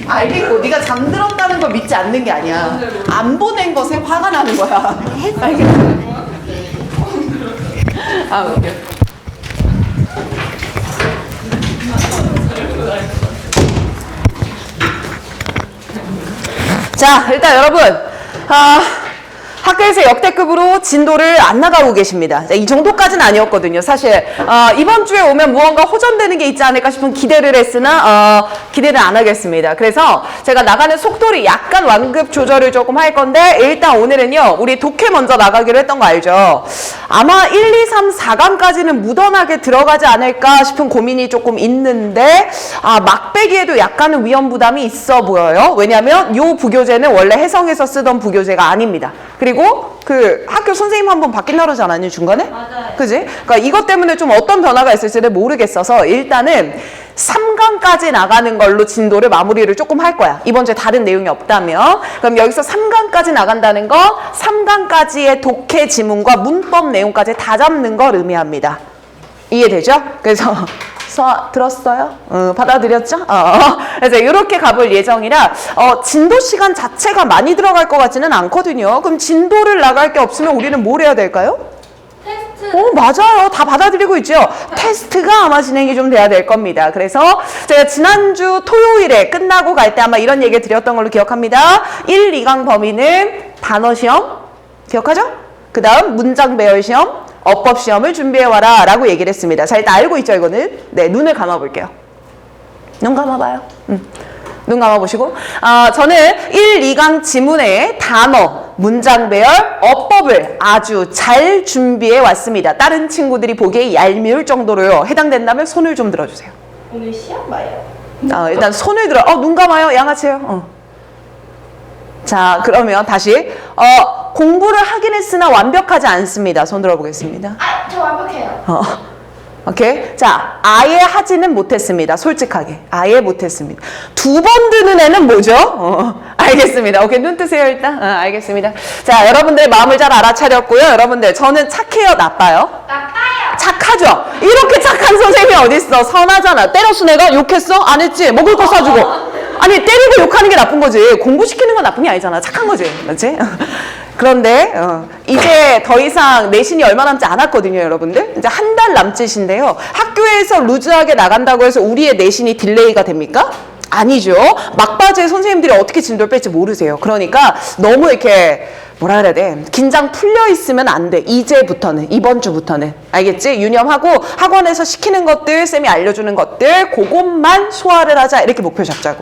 알겠고 네가 잠들었다는 걸 믿지 않는 게 아니야. 안 보낸 것에 화가 나는 거야. 알겠어? 아 웃겨. 자, 일단 여러분, 학교에서 역대급으로 진도를 안 나가고 계십니다. 이 정도까지는 아니었거든요. 사실 이번 주에 오면 무언가 호전되는 게 있지 않을까 싶은 기대를 했으나 기대를 안 하겠습니다. 그래서 제가 나가는 속도를 약간 완급 조절을 조금 할 건데, 일단 오늘은요 우리 독해 먼저 나가기로 했던 거 알죠? 아마 1, 2, 3, 4강까지는 무던하게 들어가지 않을까 싶은 고민이 조금 있는데, 막배기에도 약간은 위험 부담이 있어 보여요. 왜냐하면 요 부교재는 원래 해성에서 쓰던 부교재가 아닙니다. 그리고 그 학교 선생님 한 번 바뀐다 그러지 않았니 중간에? 맞아요. 그지? 그러니까 이것 때문에 좀 어떤 변화가 있을지는 모르겠어서 일단은 3강까지 나가는 걸로 진도를 마무리를 조금 할 거야. 이번 주에 다른 내용이 없다면. 그럼 여기서 3강까지 나간다는 거 3강까지의 독해 지문과 문법 내용까지 다 잡는 걸 의미합니다. 이해되죠? 그래서 들었어요? 받아들였죠? 그래서 이렇게 가볼 예정이라 진도 시간 자체가 많이 들어갈 것 같지는 않거든요. 그럼 진도를 나갈 게 없으면 우리는 뭘 해야 될까요? 테스트. 맞아요. 다 받아들이고 있죠. 테스트가 아마 진행이 좀 돼야 될 겁니다. 그래서 제가 지난주 토요일에 끝나고 갈 때 아마 이런 얘기 드렸던 걸로 기억합니다. 1, 2강 범위는 단어 시험 기억하죠? 그 다음 문장 배열 시험, 어법 시험을 준비해와라 라고 얘기를 했습니다. 자, 일단 알고 있죠, 이거는? 네, 눈을 감아볼게요. 눈 감아봐요. 눈 감아보시고. 저는 1, 2강 지문의 단어, 문장 배열, 어법을 아주 잘 준비해 왔습니다. 다른 친구들이 보기에 얄미울 정도로요. 해당된다면 손을 좀 들어주세요. 오늘 시험 봐요. 일단 손을 들어. 눈 감아요, 양아치예요. 자, 그러면 다시 공부를 하긴 했으나 완벽하지 않습니다. 손 들어보겠습니다. 저 완벽해요. 오케이. 자, 아예 하지는 못했습니다. 솔직하게. 아예 못했습니다. 2번 드는 애는 뭐죠? 알겠습니다. 오케이. 눈 뜨세요, 일단. 알겠습니다. 자, 여러분들 마음을 잘 알아차렸고요. 여러분들, 저는 착해요, 나빠요? 나빠요. 착하죠? 이렇게 착한 선생님이 어딨어? 선하잖아. 때렸어, 내가? 욕했어? 안 했지? 먹을 거 사주고. 아니, 때리고 욕하는 게 나쁜 거지. 공부시키는 건 나쁜 게 아니잖아. 착한 거지. 맞지? 그런데 이제 더 이상 내신이 얼마 남지 않았거든요, 여러분들. 이제 한 달 남짓인데요. 학교에서 루즈하게 나간다고 해서 우리의 내신이 딜레이가 됩니까? 아니죠. 막바지에 선생님들이 어떻게 진도를 뺄지 모르세요. 그러니까 너무 이렇게 뭐라 그래야 돼? 긴장 풀려 있으면 안 돼. 이제부터는, 이번 주부터는. 알겠지? 유념하고 학원에서 시키는 것들, 쌤이 알려주는 것들, 그것만 소화를 하자. 이렇게 목표 잡자고.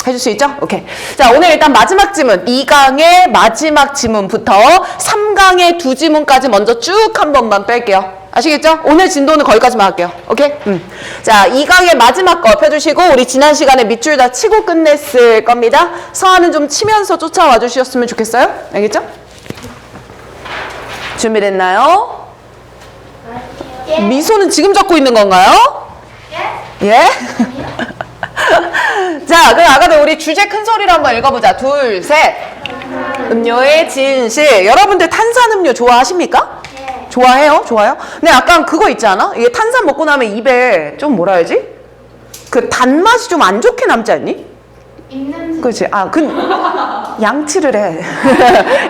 해줄 수 있죠? 오케이. 자, 오늘 일단 마지막 지문, 2강의 마지막 지문부터 3강의 2지문까지 먼저 쭉 한 번만 뺄게요. 아시겠죠? 오늘 진도는 거기까지만 할게요. 오케이? 자, 2강의 마지막 거 펴주시고, 우리 지난 시간에 밑줄 다 치고 끝냈을 겁니다. 서하는 좀 치면서 쫓아와 주셨으면 좋겠어요? 알겠죠? 준비됐나요? 예. 미소는 지금 잡고 있는 건가요? 예? 예? 자, 그럼 아까도 우리 주제 큰 소리로 한번 읽어보자. 둘, 셋. 음료의 진실. 여러분들 탄산음료 좋아하십니까? 네. 좋아해요? 좋아요? 근데 약간 그거 있지 않아? 이게 탄산 먹고 나면 입에 좀 뭐라 해야지? 그 단맛이 좀 안 좋게 남지 않니? 입냄새. 그렇지. 양치를 해.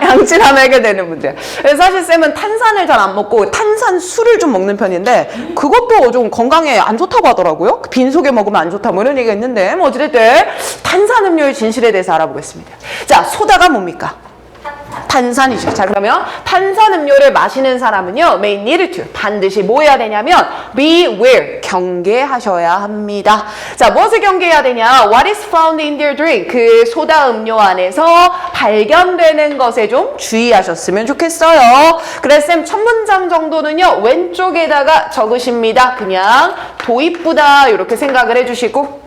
양치를 하게 되는 문제. 그래서 사실 쌤은 탄산을 잘 안 먹고 탄산수를 좀 먹는 편인데 그것도 좀 건강에 안 좋다고 하더라고요. 빈속에 먹으면 안 좋다 뭐 이런 얘기가 있는데 뭐 어찌됐든 탄산음료의 진실에 대해서 알아보겠습니다. 자, 소다가 뭡니까? 탄산이죠. 자, 그러면 탄산음료를 마시는 사람은요, may need to, 반드시 뭐 해야 되냐면 beware, 경계하셔야 합니다. 자, 무엇을 경계해야 되냐? What is found in their drink? 그 소다 음료 안에서 발견되는 것에 좀 주의하셨으면 좋겠어요. 그래서 쌤 첫 문장 정도는요, 왼쪽에다가 적으십니다. 그냥 도입부다 이렇게 생각을 해주시고,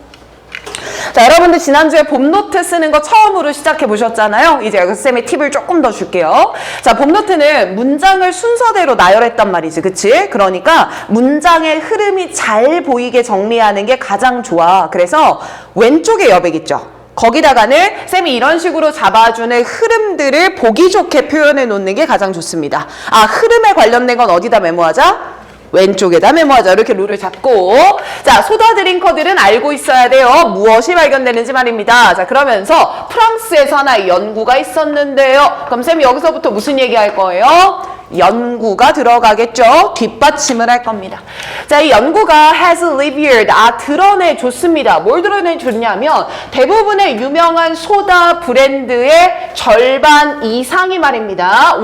자, 여러분들 지난주에 봄노트 쓰는 거 처음으로 시작해 보셨잖아요. 이제 여기서 쌤이 팁을 조금 더 줄게요. 자, 봄노트는 문장을 순서대로 나열했단 말이지, 그치? 그러니까 문장의 흐름이 잘 보이게 정리하는 게 가장 좋아. 그래서 왼쪽에 여백 있죠? 거기다가는 쌤이 이런 식으로 잡아주는 흐름들을 보기 좋게 표현해 놓는 게 가장 좋습니다. 흐름에 관련된 건 어디다 메모하자? 왼쪽에다 메모하자. 이렇게 룰을 잡고. 자, 소다 드링커들은 알고 있어야 돼요. 무엇이 발견되는지 말입니다. 자, 그러면서 프랑스에서 하나의 연구가 있었는데요. 그럼 쌤이 여기서부터 무슨 얘기 할 거예요? 연구가 들어가겠죠. 뒷받침을 할 겁니다. 자, 이 연구가 has revealed, 드러내줬습니다. 뭘 드러내줬냐면 대부분의 유명한 소다 브랜드의 절반 이상이 말입니다.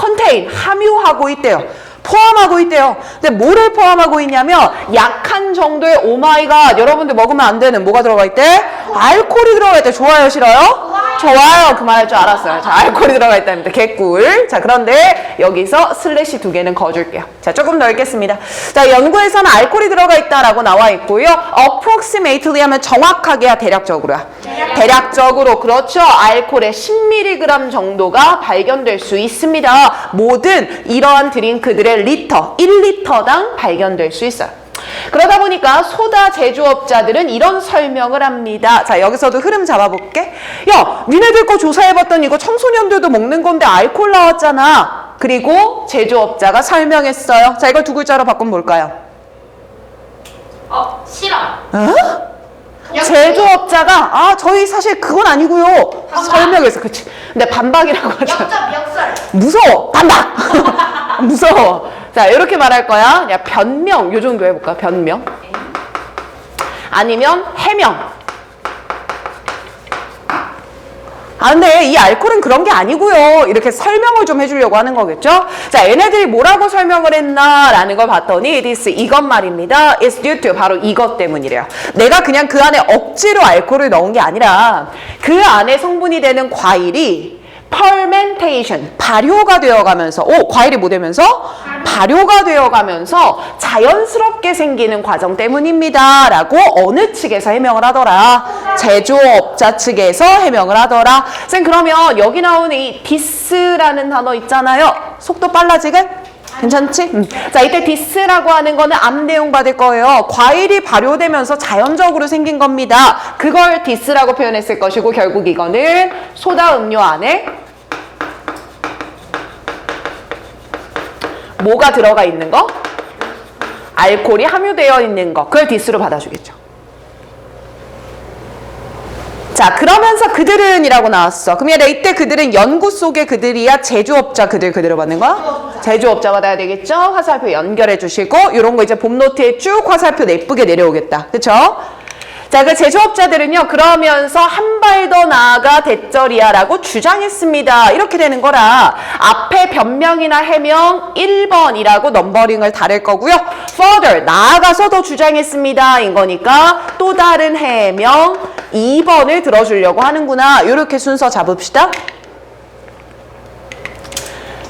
contain, 함유하고 있대요. 포함하고 있대요. 근데 뭐를 포함하고 있냐면 약한 정도의 오마이갓, 여러분들 먹으면 안 되는 뭐가 들어가 있대? 알코올이 들어가 있대. 좋아요, 싫어요? 좋아요. 그만할 줄 알았어요. 자, 알코올이 들어가 있답니다. 개꿀. 자, 그런데 여기서 슬래시 2개는 그어줄게요. 자, 조금 더 읽겠습니다. 자, 연구에서는 알코올이 들어가 있다라고 나와 있고요. approximately 하면 정확하게야, 대략적으로야. 대략적으로, 그렇죠. 알코올의 10mg 정도가 발견될 수 있습니다. 모든 이러한 드링크들의 리터, 1리터당 발견될 수 있어요. 그러다 보니까 소다 제조업자들은 이런 설명을 합니다. 자, 여기서도 흐름 잡아볼게. 야, 니네들 거 조사해봤더니 이거 청소년들도 먹는 건데 알코올 나왔잖아. 그리고 제조업자가 설명했어요. 자, 이걸 두 글자로 바꾸면 뭘까요? 싫어. 제조업자가 저희 사실 그건 아니고요. 설명했어. 그치. 근데 반박이라고 하죠. 역설. 무서워. 반박. 무서워. 자, 이렇게 말할 거야. 야, 변명. 요 정도 해볼까? 변명. 아니면 해명. 근데 이 알코올은 그런 게 아니고요. 이렇게 설명을 좀 해주려고 하는 거겠죠? 자, 얘네들이 뭐라고 설명을 했나라는 걸 봤더니 this, 이것 말입니다. It's due to, 바로 이것 때문이래요. 내가 그냥 그 안에 억지로 알코올을 넣은 게 아니라 그 안에 성분이 되는 과일이 fermentation, 발효가 되어가면서, 과일이 뭐 되면서? 발효가 되어가면서 자연스럽게 생기는 과정 때문입니다. 라고 어느 측에서 해명을 하더라? 제조업자 측에서 해명을 하더라. 쌤, 그러면 여기 나오는 이 디스라는 단어 있잖아요. 속도 빨라지게? 괜찮지? 자, 이때 디스라고 하는 거는 앞 내용 받을 거예요. 과일이 발효되면서 자연적으로 생긴 겁니다. 그걸 디스라고 표현했을 것이고, 결국 이거는 소다 음료 안에 뭐가 들어가 있는 거? 알코올이 함유되어 있는 거. 그걸 디스로 받아주겠죠. 자, 그러면서 그들은 이라고 나왔어. 그럼 얘들아, 이때 그들은 연구 속의 그들이야, 제조업자 그들 그대로 받는 거야? 제조업자 받아야 되겠죠? 화살표 연결해 주시고, 요런 거 이제 봄 노트에 쭉 화살표 예쁘게 내려오겠다. 그쵸? 자, 그 제조업자들은요, 그러면서 한 발 더 나아가 대절이야라고 주장했습니다. 이렇게 되는 거라 앞에 변명이나 해명 1번이라고 넘버링을 다를 거고요. further, 나아가서 더 주장했습니다. 인 거니까 또 다른 해명 2번을 들어주려고 하는구나. 이렇게 순서 잡읍시다.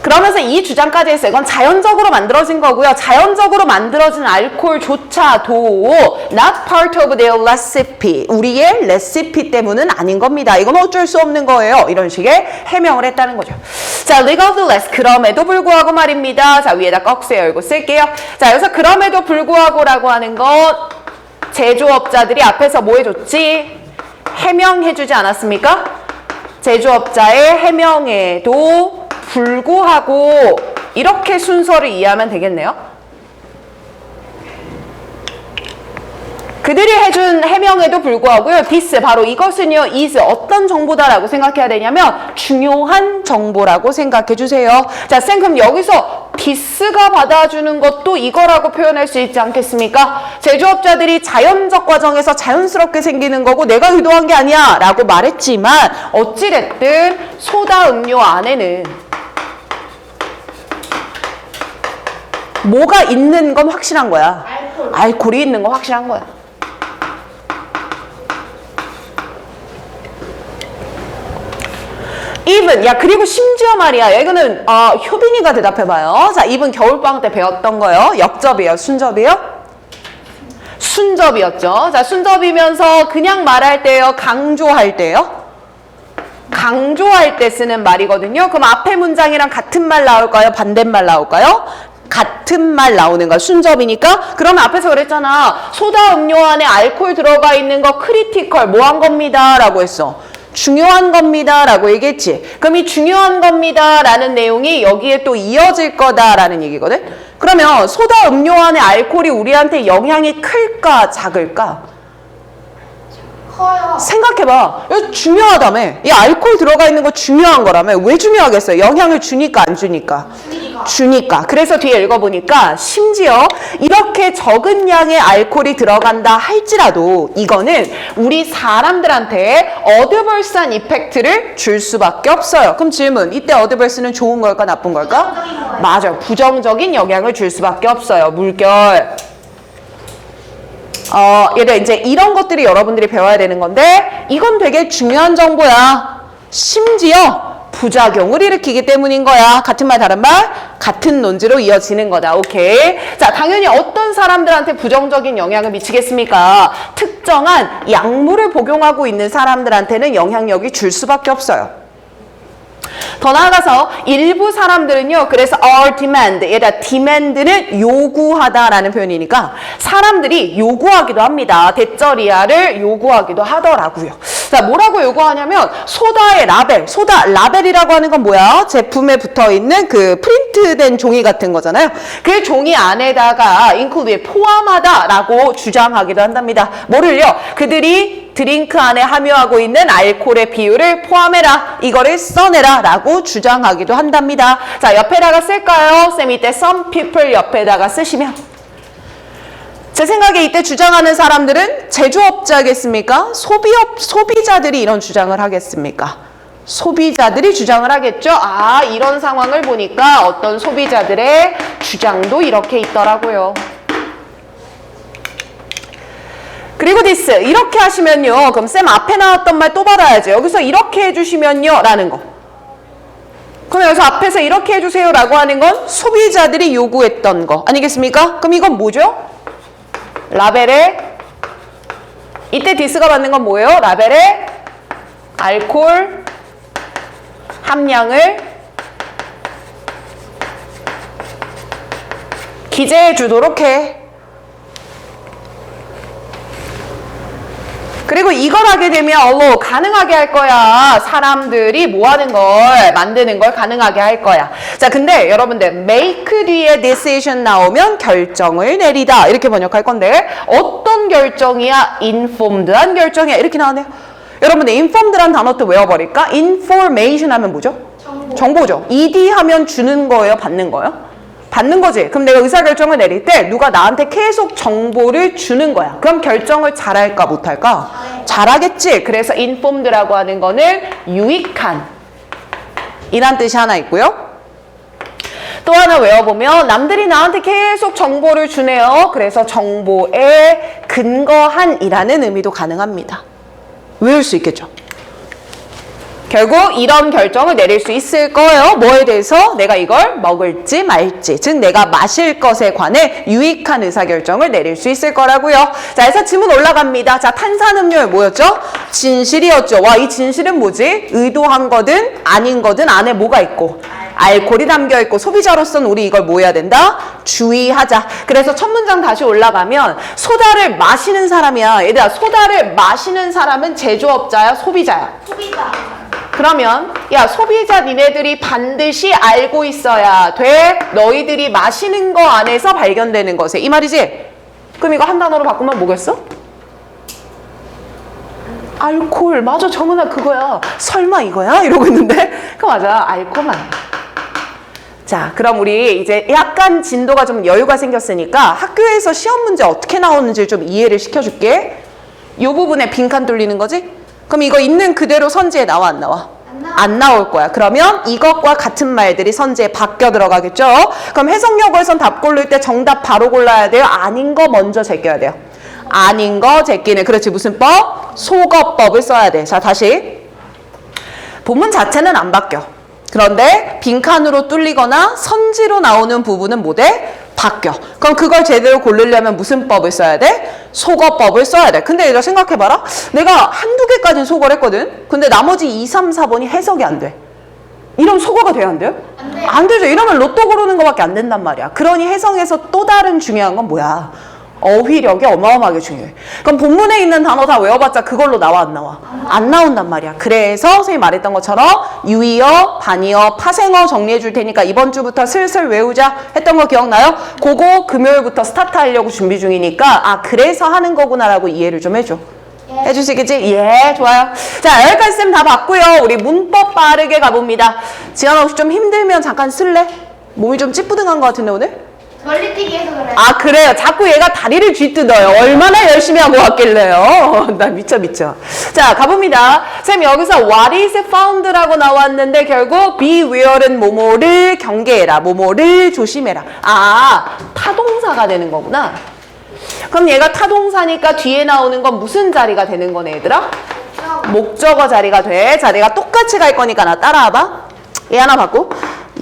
그러면서 이 주장까지 했어요. 이건 자연적으로 만들어진 거고요. 자연적으로 만들어진 알코올조차도 not part of their recipe, 우리의 레시피 때문은 아닌 겁니다. 이건 어쩔 수 없는 거예요. 이런 식의 해명을 했다는 거죠. 자, nevertheless, 그럼에도 불구하고 말입니다. 자, 위에다 꺽쇠 열고 쓸게요. 자, 여기서 그럼에도 불구하고라고 하는 것, 제조업자들이 앞에서 뭐 해줬지? 해명해주지 않았습니까? 제조업자의 해명에도 불구하고, 이렇게 순서를 이해하면 되겠네요. 그들이 해준 해명에도 불구하고요. this, 바로 이것은요. is, 어떤 정보다라고 생각해야 되냐면 중요한 정보라고 생각해 주세요. 자, 쌤, 그럼 여기서 this가 받아주는 것도 이거라고 표현할 수 있지 않겠습니까? 제조업자들이 자연적 과정에서 자연스럽게 생기는 거고 내가 의도한 게 아니야 라고 말했지만 어찌됐든 소다 음료 안에는 뭐가 있는 건 확실한 거야. 알코올이 있는 건 확실한 거야. even, 야, 그리고 심지어 말이야. 이거는 효빈이가 대답해봐요. 자, even 겨울방학 때 배웠던 거요. 역접이에요? 순접이에요? 순접이었죠. 자, 순접이면서 그냥 말할 때요? 강조할 때요? 강조할 때 쓰는 말이거든요. 그럼 앞에 문장이랑 같은 말 나올까요? 반대말 나올까요? 같은 말 나오는 거 순접이니까. 그러면 앞에서 그랬잖아. 소다 음료 안에 알코올 들어가 있는 거 크리티컬 뭐 한 겁니다 라고 했어. 중요한 겁니다 라고 얘기했지. 그럼 이 중요한 겁니다 라는 내용이 여기에 또 이어질 거다 라는 얘기거든. 그러면 소다 음료 안에 알코올이 우리한테 영향이 클까 작을까? 커요. 생각해봐. 이거 중요하다며. 이 알코올 들어가 있는 거 중요한 거라며. 왜 중요하겠어요? 영향을 주니까 안 주니까? 주니까. 그래서 뒤에 읽어보니까 심지어 이렇게 적은 양의 알코올이 들어간다 할지라도 이거는 우리 사람들한테 어드벌스한 이펙트를 줄 수밖에 없어요. 그럼 질문. 이때 어드벌스는 좋은 걸까 나쁜 걸까? 부정적인 거예요. 맞아요. 부정적인 영향을 줄 수밖에 없어요. 물결. 얘들 이제 이런 것들이 여러분들이 배워야 되는 건데 이건 되게 중요한 정보야. 심지어 부작용을 일으키기 때문인 거야. 같은 말 다른 말 같은 논지로 이어지는 거다. 오케이. 자, 당연히 어떤 사람들한테 부정적인 영향을 미치겠습니까? 특정한 약물을 복용하고 있는 사람들한테는 영향력이 줄 수밖에 없어요. 더 나아가서 일부 사람들은요, 그래서 are demand, 얘가 demand는 요구하다라는 표현이니까 사람들이 요구하기도 합니다. 대쩌리아를 요구하기도 하더라고요. 자, 뭐라고 요구하냐면 소다의 라벨, 소다 라벨이라고 하는 건 뭐야? 제품에 붙어 있는 그 프린트된 종이 같은 거잖아요. 그 종이 안에다가 include에 포함하다라고 주장하기도 한답니다. 뭐를요? 그들이 드링크 안에 함유하고 있는 알코올의 비율을 포함해라. 이거를 써내라 라고 주장하기도 한답니다. 자, 옆에다가 쓸까요? 쌤 이때 some people 옆에다가 쓰시면 제 생각에 이때 주장하는 사람들은 제조업자겠습니까? 소비자들이 이런 주장을 하겠습니까? 소비자들이 주장을 하겠죠? 아, 이런 상황을 보니까 어떤 소비자들의 주장도 이렇게 있더라고요. 그리고 this 이렇게 하시면요. 그럼 쌤 앞에 나왔던 말 또 받아야죠. 여기서 이렇게 해주시면요 라는 거. 그럼 여기서 앞에서 이렇게 해주세요 라고 하는 건 소비자들이 요구했던 거 아니겠습니까? 그럼 이건 뭐죠? 라벨에 이때 this가 받는 건 뭐예요? 라벨에 알코올 함량을 기재해 주도록 해. 그리고 이걸 하게 되면 가능하게 할 거야. 사람들이 뭐 하는 걸 만드는 걸 가능하게 할 거야. 자, 근데 여러분들 make 뒤에 decision 나오면 결정을 내리다 이렇게 번역할 건데 어떤 결정이야? informed한 결정이야. 이렇게 나오네요. 여러분들 informed란 단어 또 외워버릴까? information 하면 뭐죠? 정보죠. ed 하면 주는 거예요? 받는 거예요? 받는 거지. 그럼 내가 의사결정을 내릴 때 누가 나한테 계속 정보를 주는 거야. 그럼 결정을 잘할까 못할까? 잘하겠지. 그래서 informed라고 하는 거는 유익한 이란 뜻이 하나 있고요. 또 하나 외워보면 남들이 나한테 계속 정보를 주네요. 그래서 정보에 근거한 이라는 의미도 가능합니다. 외울 수 있겠죠. 결국 이런 결정을 내릴 수 있을 거예요. 뭐에 대해서? 내가 이걸 먹을지 말지. 즉 내가 마실 것에 관해 유익한 의사결정을 내릴 수 있을 거라고요. 자, 그래서 질문 올라갑니다. 자, 탄산음료에 뭐였죠? 진실이었죠. 와, 이 진실은 뭐지? 의도한 거든 아닌 거든 안에 뭐가 있고? 알코올이 담겨있고 소비자로서는 우리 이걸 뭐 해야 된다? 주의하자. 그래서 첫 문장 다시 올라가면 소다를 마시는 사람이야. 얘들아, 소다를 마시는 사람은 제조업자야? 소비자야? 소비자. 그러면 야, 소비자 니네들이 반드시 알고 있어야 돼. 너희들이 마시는 거 안에서 발견되는 것에. 이 말이지? 그럼 이거 한 단어로 바꾸면 뭐겠어? 알코올. 맞아, 정은아 그거야. 설마 이거야? 이러고 있는데 그 맞아, 알코올만. 자, 그럼 우리 이제 약간 진도가 좀 여유가 생겼으니까 학교에서 시험 문제 어떻게 나오는지 좀 이해를 시켜줄게. 이 부분에 빈칸 뚫리는 거지? 그럼 이거 있는 그대로 선지에 나와 안 나와? 안 나올 거야. 그러면 이것과 같은 말들이 선지에 바뀌어 들어가겠죠? 그럼 해석역에선 답 고를 때 정답 바로 골라야 돼요? 아닌 거 먼저 제껴야 돼요? 아닌 거 제끼는. 그렇지, 무슨 법? 소거법을 써야 돼. 자, 다시. 본문 자체는 안 바뀌어. 그런데 빈칸으로 뚫리거나 선지로 나오는 부분은 뭐 돼? 바뀌어. 그럼 그걸 제대로 고르려면 무슨 법을 써야 돼? 소거법을 써야 돼. 근데 얘들아 생각해봐라. 내가 한두 개까지는 소거를 했거든. 근데 나머지 2, 3, 4번이 해석이 안 돼. 이러면 소거가 돼요, 안 돼요? 안 돼요. 안 되죠. 이러면 로또 고르는 거밖에 안 된단 말이야. 그러니 해석에서 또 다른 중요한 건 뭐야? 어휘력이 어마어마하게 중요해. 그럼 본문에 있는 단어 다 외워봤자 그걸로 나와 안 나와? 안 나온단 말이야. 그래서 선생님이 말했던 것처럼 유의어, 반의어, 파생어 정리해 줄 테니까 이번 주부터 슬슬 외우자 했던 거 기억나요? 그거 금요일부터 스타트 하려고 준비 중이니까 아 그래서 하는 거구나라고 이해를 좀 해줘. 해주시겠지? 예, 좋아요. 자, 여기까지 쌤 다 봤고요. 우리 문법 빠르게 가봅니다. 지연아 혹시 좀 힘들면 잠깐 쓸래? 몸이 좀 찌뿌둥한 것 같은데 오늘? 멀리뛰기 해서 그래. 아 그래요. 자꾸 얘가 다리를 쥐뜯어요. 얼마나 열심히 하고 왔길래요. 나 미쳐. 자 가봅니다. 쌤 여기서 what is found라고 나왔는데 결국 be ware은 뭐뭐를 경계해라. 뭐뭐를 조심해라. 아 타동사가 되는 거구나. 그럼 얘가 타동사니까 뒤에 나오는 건 무슨 자리가 되는 거네 얘들아? 목적어 자리가 돼. 자 내가 똑같이 갈 거니까 나 따라와봐. 얘 하나 받고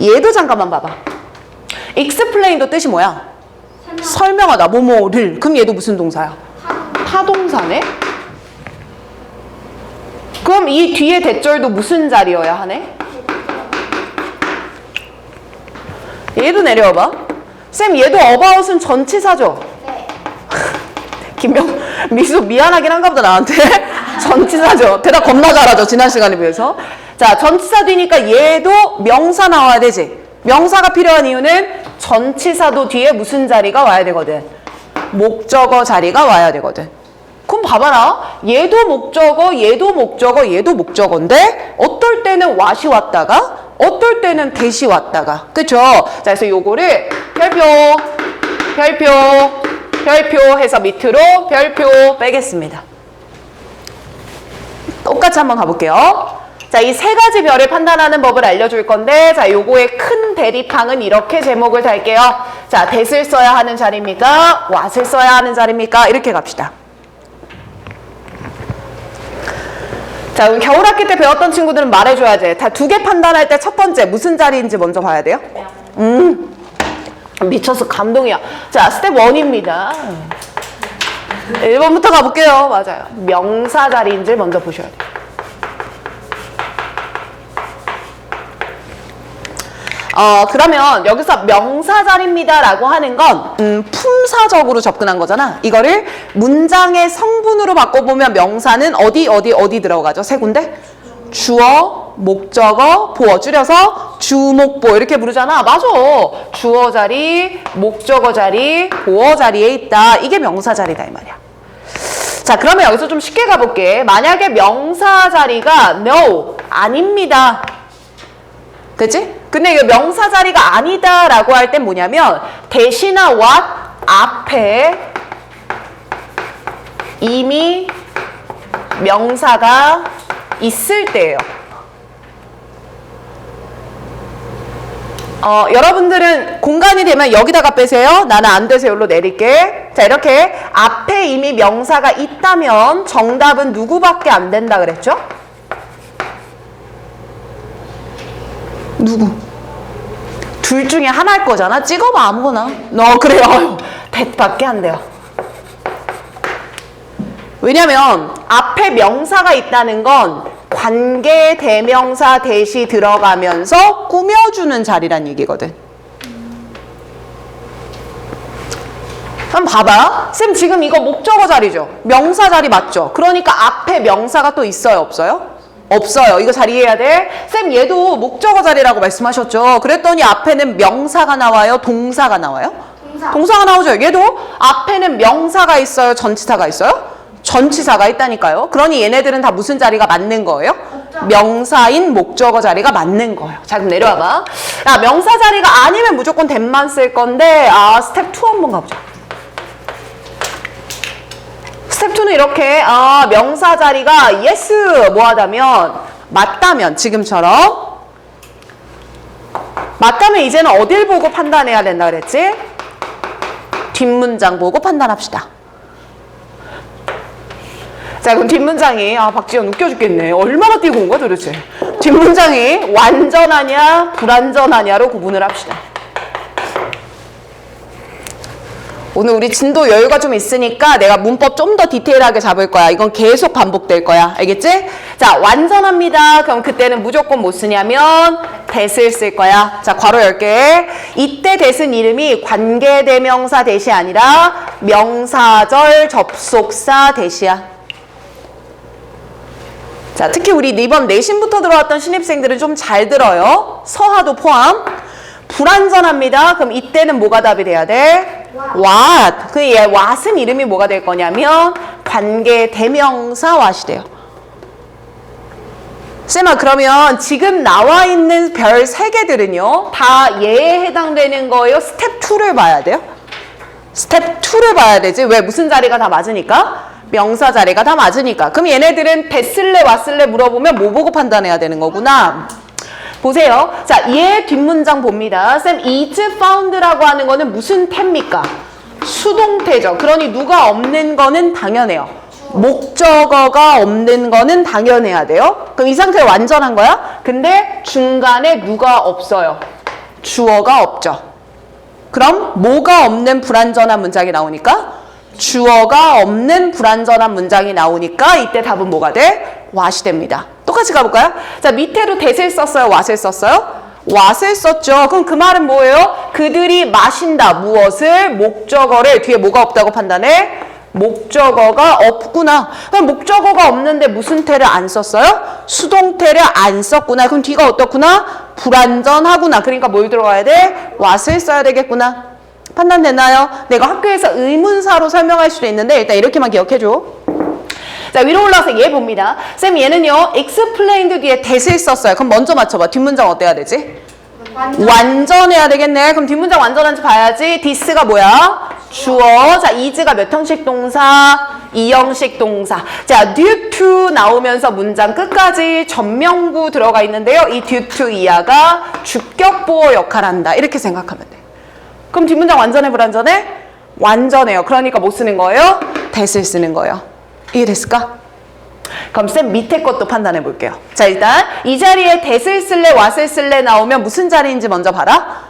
얘도 잠깐만 봐봐. explain도 뜻이 뭐야? 설명하다. 뭐뭐를. 그럼 얘도 무슨 동사야? 타동사네. 그럼 이 뒤에 대절도 무슨 자리여야 하네? 얘도 내려와봐. 쌤 얘도 about은 전치사죠? 네. 미수 미안하긴 한가 보다 나한테. 전치사죠. 대답 겁나 잘하죠. 지난 시간에 비해서. 자 전치사 뒤니까 얘도 명사 나와야 되지. 명사가 필요한 이유는 전치사도 뒤에 무슨 자리가 와야 되거든? 목적어 자리가 와야 되거든. 그럼 봐봐라. 얘도 목적어, 얘도 목적어, 얘도 목적어인데 어떨 때는 what이 왔다가 어떨 때는 that이 왔다가 그쵸? 자 그래서 요거를 별표 해서 밑으로 별표 빼겠습니다. 똑같이 한번 가볼게요. 자, 이 세 가지 별을 판단하는 법을 알려줄 건데, 자, 요거의 큰 대립항은 이렇게 제목을 달게요. 자, that을 써야 하는 자리입니까? what을 써야 하는 자리입니까? 이렇게 갑시다. 자, 그럼 겨울학기 때 배웠던 친구들은 말해줘야지. 다 두 개 판단할 때 첫 번째 무슨 자리인지 먼저 봐야 돼요? 미쳤어. 감동이야. 자, 스텝 1입니다. 1번부터 가볼게요. 맞아요. 명사 자리인지 먼저 보셔야 돼요. 그러면 여기서 명사 자리입니다 라고 하는 건 품사적으로 접근한 거잖아. 이거를 문장의 성분으로 바꿔보면 명사는 어디 들어가죠? 세 군데? 주어, 목적어, 보어. 줄여서 주목보 이렇게 부르잖아. 맞아. 주어 자리, 목적어 자리, 보어 자리에 있다. 이게 명사 자리다 이 말이야. 자 그러면 여기서 좀 쉽게 가볼게. 만약에 명사 자리가 no, 아닙니다. 그치? 근데 이거 명사 자리가 아니다 라고 할 땐 뭐냐면 that이나 what 앞에 이미 명사가 있을 때예요. 여러분들은 공간이 되면 여기다가 빼세요. 나는 안 되세요로 내릴게. 자 이렇게 앞에 이미 명사가 있다면 정답은 누구밖에 안 된다 그랬죠? 누구? 둘 중에 하나일 거잖아. 찍어봐 아무거나. 그래요. that밖에 안 돼요. 왜냐면 앞에 명사가 있다는 건 관계 대명사 that이 들어가면서 꾸며주는 자리란 얘기거든. 한번 봐봐. 쌤 지금 이거 목적어 자리죠? 명사 자리 맞죠? 그러니까 앞에 명사가 또 있어요? 없어요? 없어요. 이거 잘 이해해야 돼. 쌤 얘도 목적어 자리라고 말씀하셨죠? 그랬더니 앞에는 명사가 나와요? 동사가 나와요? 동사가 나오죠. 얘도 앞에는 명사가 있어요? 전치사가 있어요? 전치사가 있다니까요. 그러니 얘네들은 다 무슨 자리가 맞는 거예요? 명사인 목적어 자리가 맞는 거예요. 자 그럼 내려와봐. 명사 자리가 아니면 무조건 that만 쓸 건데 스텝 2 한번 가보자. 스텝 2는 이렇게 명사 자리가 yes 뭐하다면 맞다면 지금처럼 맞다면 이제는 어딜 보고 판단해야 된다 그랬지? 뒷문장 보고 판단합시다. 자 그럼 뒷문장이 박지연 웃겨 죽겠네. 얼마나 뛰고 온 거야 도대체. 뒷문장이 완전하냐 불완전하냐로 구분을 합시다. 오늘 우리 진도 여유가 좀 있으니까 내가 문법 좀 더 디테일하게 잡을 거야. 이건 계속 반복될 거야. 알겠지? 자, 완전합니다. 그럼 그때는 무조건 뭐 쓰냐면 that을 쓸 거야. 자, 괄호 열게. 이때 that은 이름이 관계대명사 that이 아니라 명사절 접속사 that이야. 자, 특히 우리 이번 내신부터 들어왔던 신입생들은 좀 잘 들어요. 서하도 포함. 불완전합니다. 그럼 이때는 뭐가 답이 돼야 돼? what. 그 얘 what은 이름이 뭐가 될 거냐면 관계 대명사 what이 돼요. 쌤아, 그러면 지금 나와 있는 별 3개들은요 다 얘에 해당되는 거예요? 스텝 2를 봐야 돼요? 스텝 2를 봐야 되지. 왜? 무슨 자리가 다 맞으니까? 명사 자리가 다 맞으니까. 그럼 얘네들은 됐을래 왔을래 물어보면 뭐 보고 판단해야 되는 거구나. 보세요. 자, 얘 뒷문장 봅니다. 쌤, is found라고 하는 거는 무슨 태입니까? 수동태죠. 그러니 누가 없는 거는 당연해요. 목적어가 없는 거는 당연해야 돼요. 그럼 이 상태로 완전한 거야? 근데 중간에 누가 없어요. 주어가 없죠. 그럼 뭐가 없는 불완전한 문장이 나오니까? 주어가 없는 불완전한 문장이 나오니까 이때 답은 뭐가 돼? what이 됩니다. 똑같이 가볼까요? 자, 밑에도 that을 썼어요? what을 썼어요? what을 썼죠. 그럼 그 말은 뭐예요? 그들이 마신다. 무엇을? 목적어를. 뒤에 뭐가 없다고 판단해? 목적어가 없구나. 그럼 목적어가 없는데 무슨 태를 안 썼어요? 수동태를 안 썼구나. 그럼 뒤가 어떻구나? 불완전하구나. 그러니까 뭘 들어가야 돼? what을 써야 되겠구나. 판단되나요? 내가 학교에서 의문사로 설명할 수도 있는데 일단 이렇게만 기억해줘. 자, 위로 올라와서 얘 봅니다. 쌤, 얘는요 explained 뒤에 that을 썼어요. 그럼 먼저 맞춰봐. 뒷문장 어때야 되지? 완전해야 되겠네. 그럼 뒷문장 완전한지 봐야지. this가 뭐야? 주어. 자, is가 몇 형식 동사? 2형식 동사. 자, due to 나오면서 문장 끝까지 전명구 들어가 있는데요. 이 due to 이하가 주격보호 역할을 한다. 이렇게 생각하면 돼. 그럼 뒷문장 완전해 불완전해? 완전해요. 그러니까 뭐 쓰는 거예요? that을 쓰는 거예요. 이해됐을까? 그럼 쌤 밑에 것도 판단해 볼게요. 자, 일단 이 자리에 that을 쓸래 what을 쓸래 나오면 무슨 자리인지 먼저 봐라.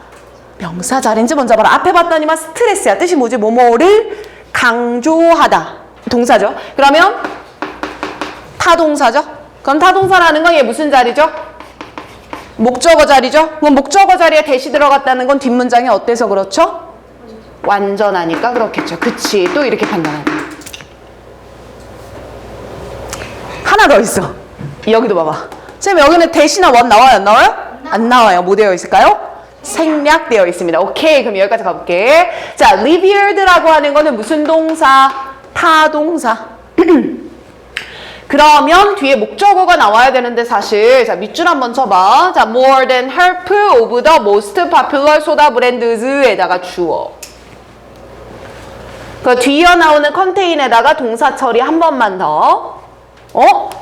명사 자리인지 먼저 봐라. 앞에 봤더니만 스트레스야. 뜻이 뭐지? 뭐뭐를 강조하다. 동사죠. 그러면 타동사죠. 그럼 타동사라는 건 얘 무슨 자리죠? 목적어 자리죠? 그럼 목적어 자리에 that이 들어갔다는 건 뒷문장이 어때서 그렇죠? 완전하니까 그렇겠죠. 그치. 또 이렇게 판단하네. 하나 더 있어. 여기도 봐봐. 쌤, 여기는 that이나 what 나와요? 안 나와요? 안 나와요. 뭐 되어 있을까요? 생략되어 있습니다. 오케이. 그럼 여기까지 가볼게. 자, liveired라고 하는 거는 무슨 동사? 타동사. 그러면 뒤에 목적어가 나와야 되는데 사실 자, 밑줄 한번 쳐봐. 자, more than half of the most popular soda brands에다가 주어. 그 뒤에 나오는 컨테인에다가 동사 처리 한 번만 더.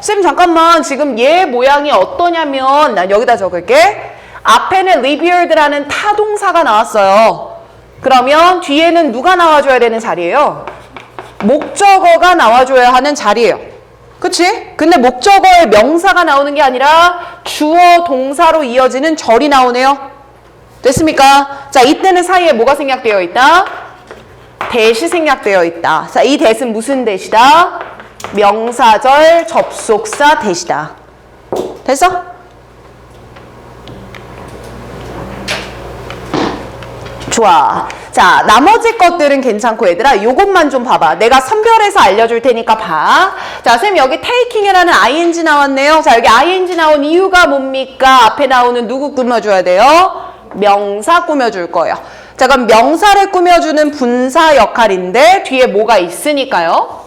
쌤, 잠깐만. 지금 얘 모양이 어떠냐면 난 여기다 적을게. 앞에는 liveired라는 타동사가 나왔어요. 그러면 뒤에는 누가 나와줘야 되는 자리예요? 목적어가 나와줘야 하는 자리예요. 그치? 근데 목적어에 명사가 나오는 게 아니라 주어 동사로 이어지는 절이 나오네요. 됐습니까? 자, 이때는 사이에 뭐가 생략되어 있다? that이 생략되어 있다. 자, 이 that은 무슨 that이다? 명사절 접속사 that이다. 됐어? 좋아. 자, 나머지 것들은 괜찮고 얘들아 요것만 좀 봐봐. 내가 선별해서 알려줄 테니까 봐. 자, 쌤 여기 taking이라는 ing 나왔네요. 자, 여기 ing 나온 이유가 뭡니까? 앞에 나오는 누구 꾸며줘야 돼요? 명사 꾸며줄 거예요. 자, 그럼 명사를 꾸며주는 분사 역할인데 뒤에 뭐가 있으니까요?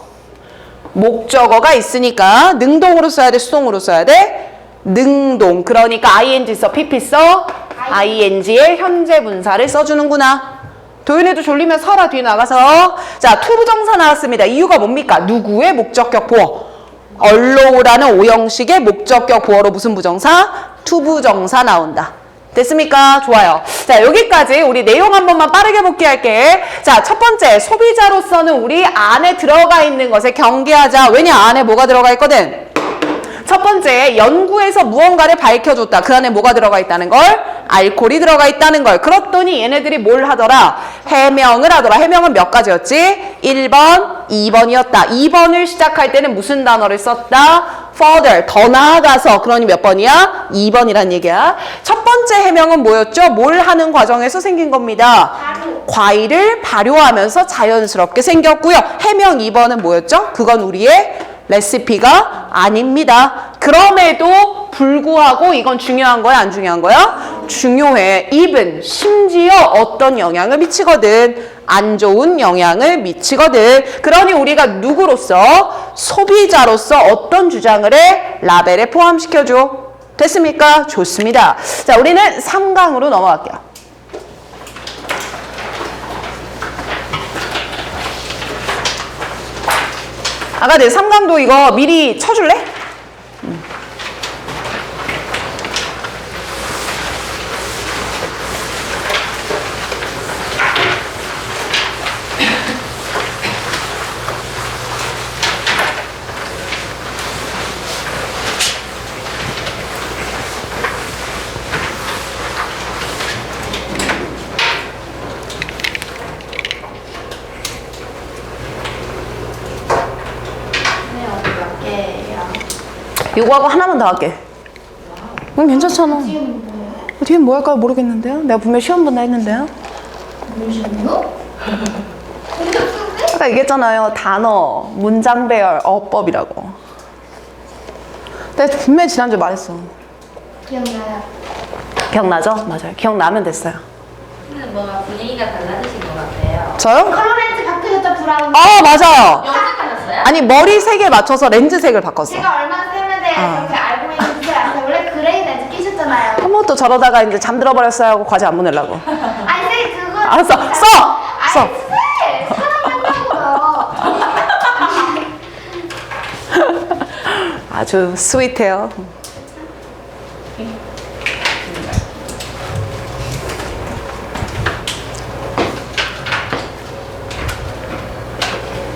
목적어가 있으니까 능동으로 써야 돼? 수동으로 써야 돼? 능동. 그러니까 ing 써? pp 써? ing의 현재 분사를 써주는구나. 도윤이도 졸리면 서라. 뒤에 나가서. 자, 투부정사 나왔습니다. 이유가 뭡니까? 누구의 목적격 보어? allo라는 5형식의 목적격 보어로 무슨 부정사? 투부정사 나온다. 됐습니까? 좋아요. 자, 여기까지 우리 내용 한 번만 빠르게 복귀할게. 자, 첫 번째, 소비자로서는 우리 안에 들어가 있는 것에 경계하자. 왜냐? 안에 뭐가 들어가 있거든? 첫 번째, 연구에서 무언가를 밝혀줬다. 그 안에 뭐가 들어가 있다는 걸? 알코올이 들어가 있다는 걸. 그랬더니 얘네들이 뭘 하더라? 해명을 하더라. 해명은 몇 가지였지? 1번, 2번이었다. 2번을 시작할 때는 무슨 단어를 썼다? further, 더 나아가서. 그러니 몇 번이야? 2번이란 얘기야. 첫 번째 해명은 뭐였죠? 뭘 하는 과정에서 생긴 겁니다. 바로. 과일을 발효하면서 자연스럽게 생겼고요. 해명 2번은 뭐였죠? 그건 우리의 레시피가 아닙니다. 그럼에도 불구하고 이건 중요한 거야, 안 중요한 거야? 중요해. even 심지어 어떤 영향을 미치거든. 안 좋은 영향을 미치거든. 그러니 우리가 누구로서? 소비자로서 어떤 주장을 해? 라벨에 포함시켜줘. 됐습니까? 좋습니다. 자, 우리는 3강으로 넘어갈게요. 아까 내 3강도 이거 미리 쳐줄래? 네, 어디 몇 개예요? 이거하고 하나만 더 할게. 괜찮잖아. 지금 뭐예요? 뒤엔 뭐 할까 모르겠는데요? 내가 분명 시험 본다 했는데요? 뭐셨노? 공격 쓰는데? 아까 얘기했잖아요. 단어, 문장 배열, 어법이라고. 내가 분명히 지난주에 말했어. 기억나요? 기억나죠? 맞아요. 기억나면 됐어요. 근데 뭔가 분위기가 달라지신 것 같아요. 저요? 컬러 렌즈 바뀌었죠, 브라운. 맞아요. 염색하셨어요? 아니, 머리 색에 맞춰서 렌즈 색을 바꿨어. 제가 얼마 때문에 그렇게 알고 있는지 아세요? 원래 그레이 렌즈 끼셨잖아요. 한 번 또 저러다가 이제 잠들어 버렸어요 하고 과제 안 보내려고. 아니, 쌤, 그거. 알았어. 진짜- 써! 써! 아니, 쌤! 사람 한다고요. 아주 스윗해요.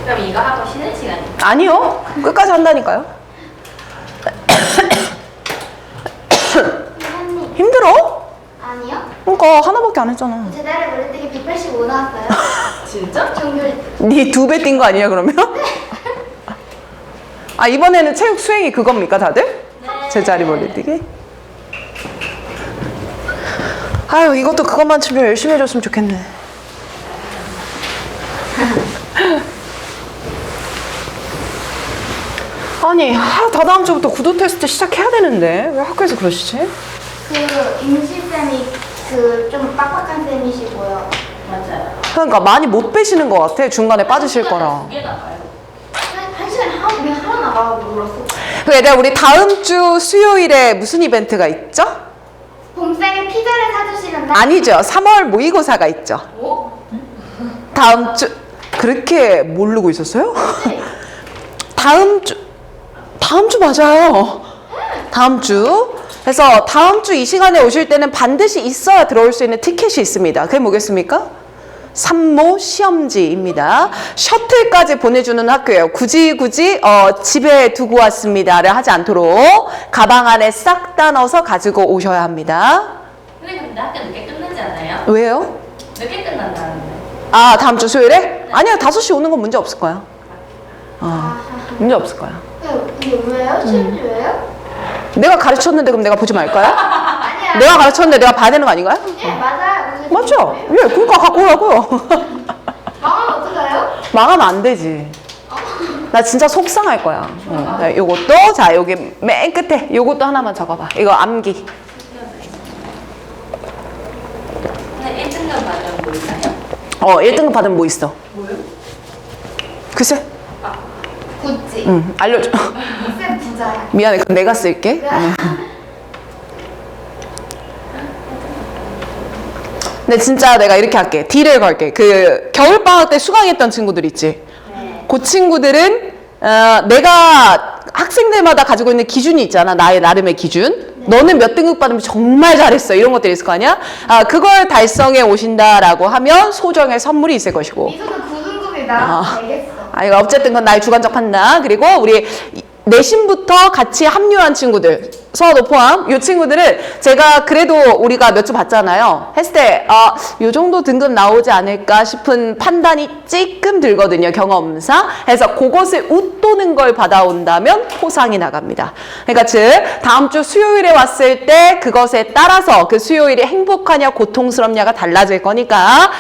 그럼 이거 하고 쉬는 시간이 아니요. 끝까지 한다니까요. 선생님. 힘들어? 아니요? 그러니까 하나밖에 안 했잖아. 제자리 머리띠기 185 나왔어요. 진짜? 종교. 네 2배 뛴 거 아니야 그러면? 아 이번에는 체육 수행이 그겁니까 다들? 제자리 머리뛰기? 아유 이것도 그것만 치면 열심히 해줬으면 좋겠네. 아니 다다음 주부터 구도 테스트 시작해야 되는데 왜 학교에서 그러시지? 그 임시쌤이 그 좀 빡빡한 쌤이시고요. 맞아요. 그러니까 많이 못 빼시는 것 같아 중간에 빠지실 거라. 두개 나가요. 한 시간에 그냥 하나 나가고 놀았어. 그 얘들아 우리 다음 주 수요일에 무슨 이벤트가 있죠? 봄쌤이 피자를 사주시는데. 아니죠 3월 모의고사가 있죠. 오? 다음 주 그렇게 모르고 있었어요? 다음 주 맞아요. 다음 주. 그래서 다음 주 이 시간에 오실 때는 반드시 있어야 들어올 수 있는 티켓이 있습니다. 그게 뭐겠습니까? 산모 시험지입니다. 셔틀까지 보내주는 학교예요. 굳이 집에 두고 왔습니다를 하지 않도록 가방 안에 싹 다 넣어서 가지고 오셔야 합니다. 근데 학교 늦게 끝나지 않아요? 왜요? 늦게 끝난다는데. 아 다음 주 수요일에? 아니요 5시 오는 건 문제 없을 거야. 문제 없을 거야. 이게 왜요? 시험지 왜요? 내가 가르쳤는데 그럼 내가 보지 말까요? 아니야. 내가 가르쳤는데 내가 봐야 되는 거 아닌가요? 예, 맞아요. 그게 맞죠? 시험지 예, 그러니까 갖고 오라고요. 망하면 어떡해요? 망하면 안 되지. 나 진짜 속상할 거야. 자, 요것도, 자, 여기 맨 끝에 요것도 하나만 적어봐. 이거 암기. 근데 1등급 받으면 뭐 있나요? 1등급 받으면 뭐 있어? 뭐요? 글쎄, 구찌. 알려줘. 쌤 부자야. 미안해, 그럼 내가 쓸게. 근데 진짜 내가 이렇게 할게. 딜을 걸게. 그 겨울방학 때 수강했던 친구들 있지? 네. 그 친구들은 내가 학생들마다 가지고 있는 기준이 있잖아. 나의 나름의 기준. 너는 몇 등급 받으면 정말 잘했어. 이런 것들이 있을 거 아니야? 그걸 달성해 오신다라고 하면 소정의 선물이 있을 것이고. 미소는 9등급이다. 알겠어. 이거 어쨌든 건 나의 주관적 판단. 그리고 우리 내신부터 같이 합류한 친구들. 서너 포함 이 친구들은 제가 그래도 우리가 몇 주 봤잖아요. 했을 때 요 정도 등급 나오지 않을까 싶은 판단이 찔끔 들거든요. 경험상. 해서 그것을 웃도는 걸 받아온다면 포상이 나갑니다. 그러니까 즉 다음 주 수요일에 왔을 때 그것에 따라서 그 수요일이 행복하냐 고통스럽냐가 달라질 거니까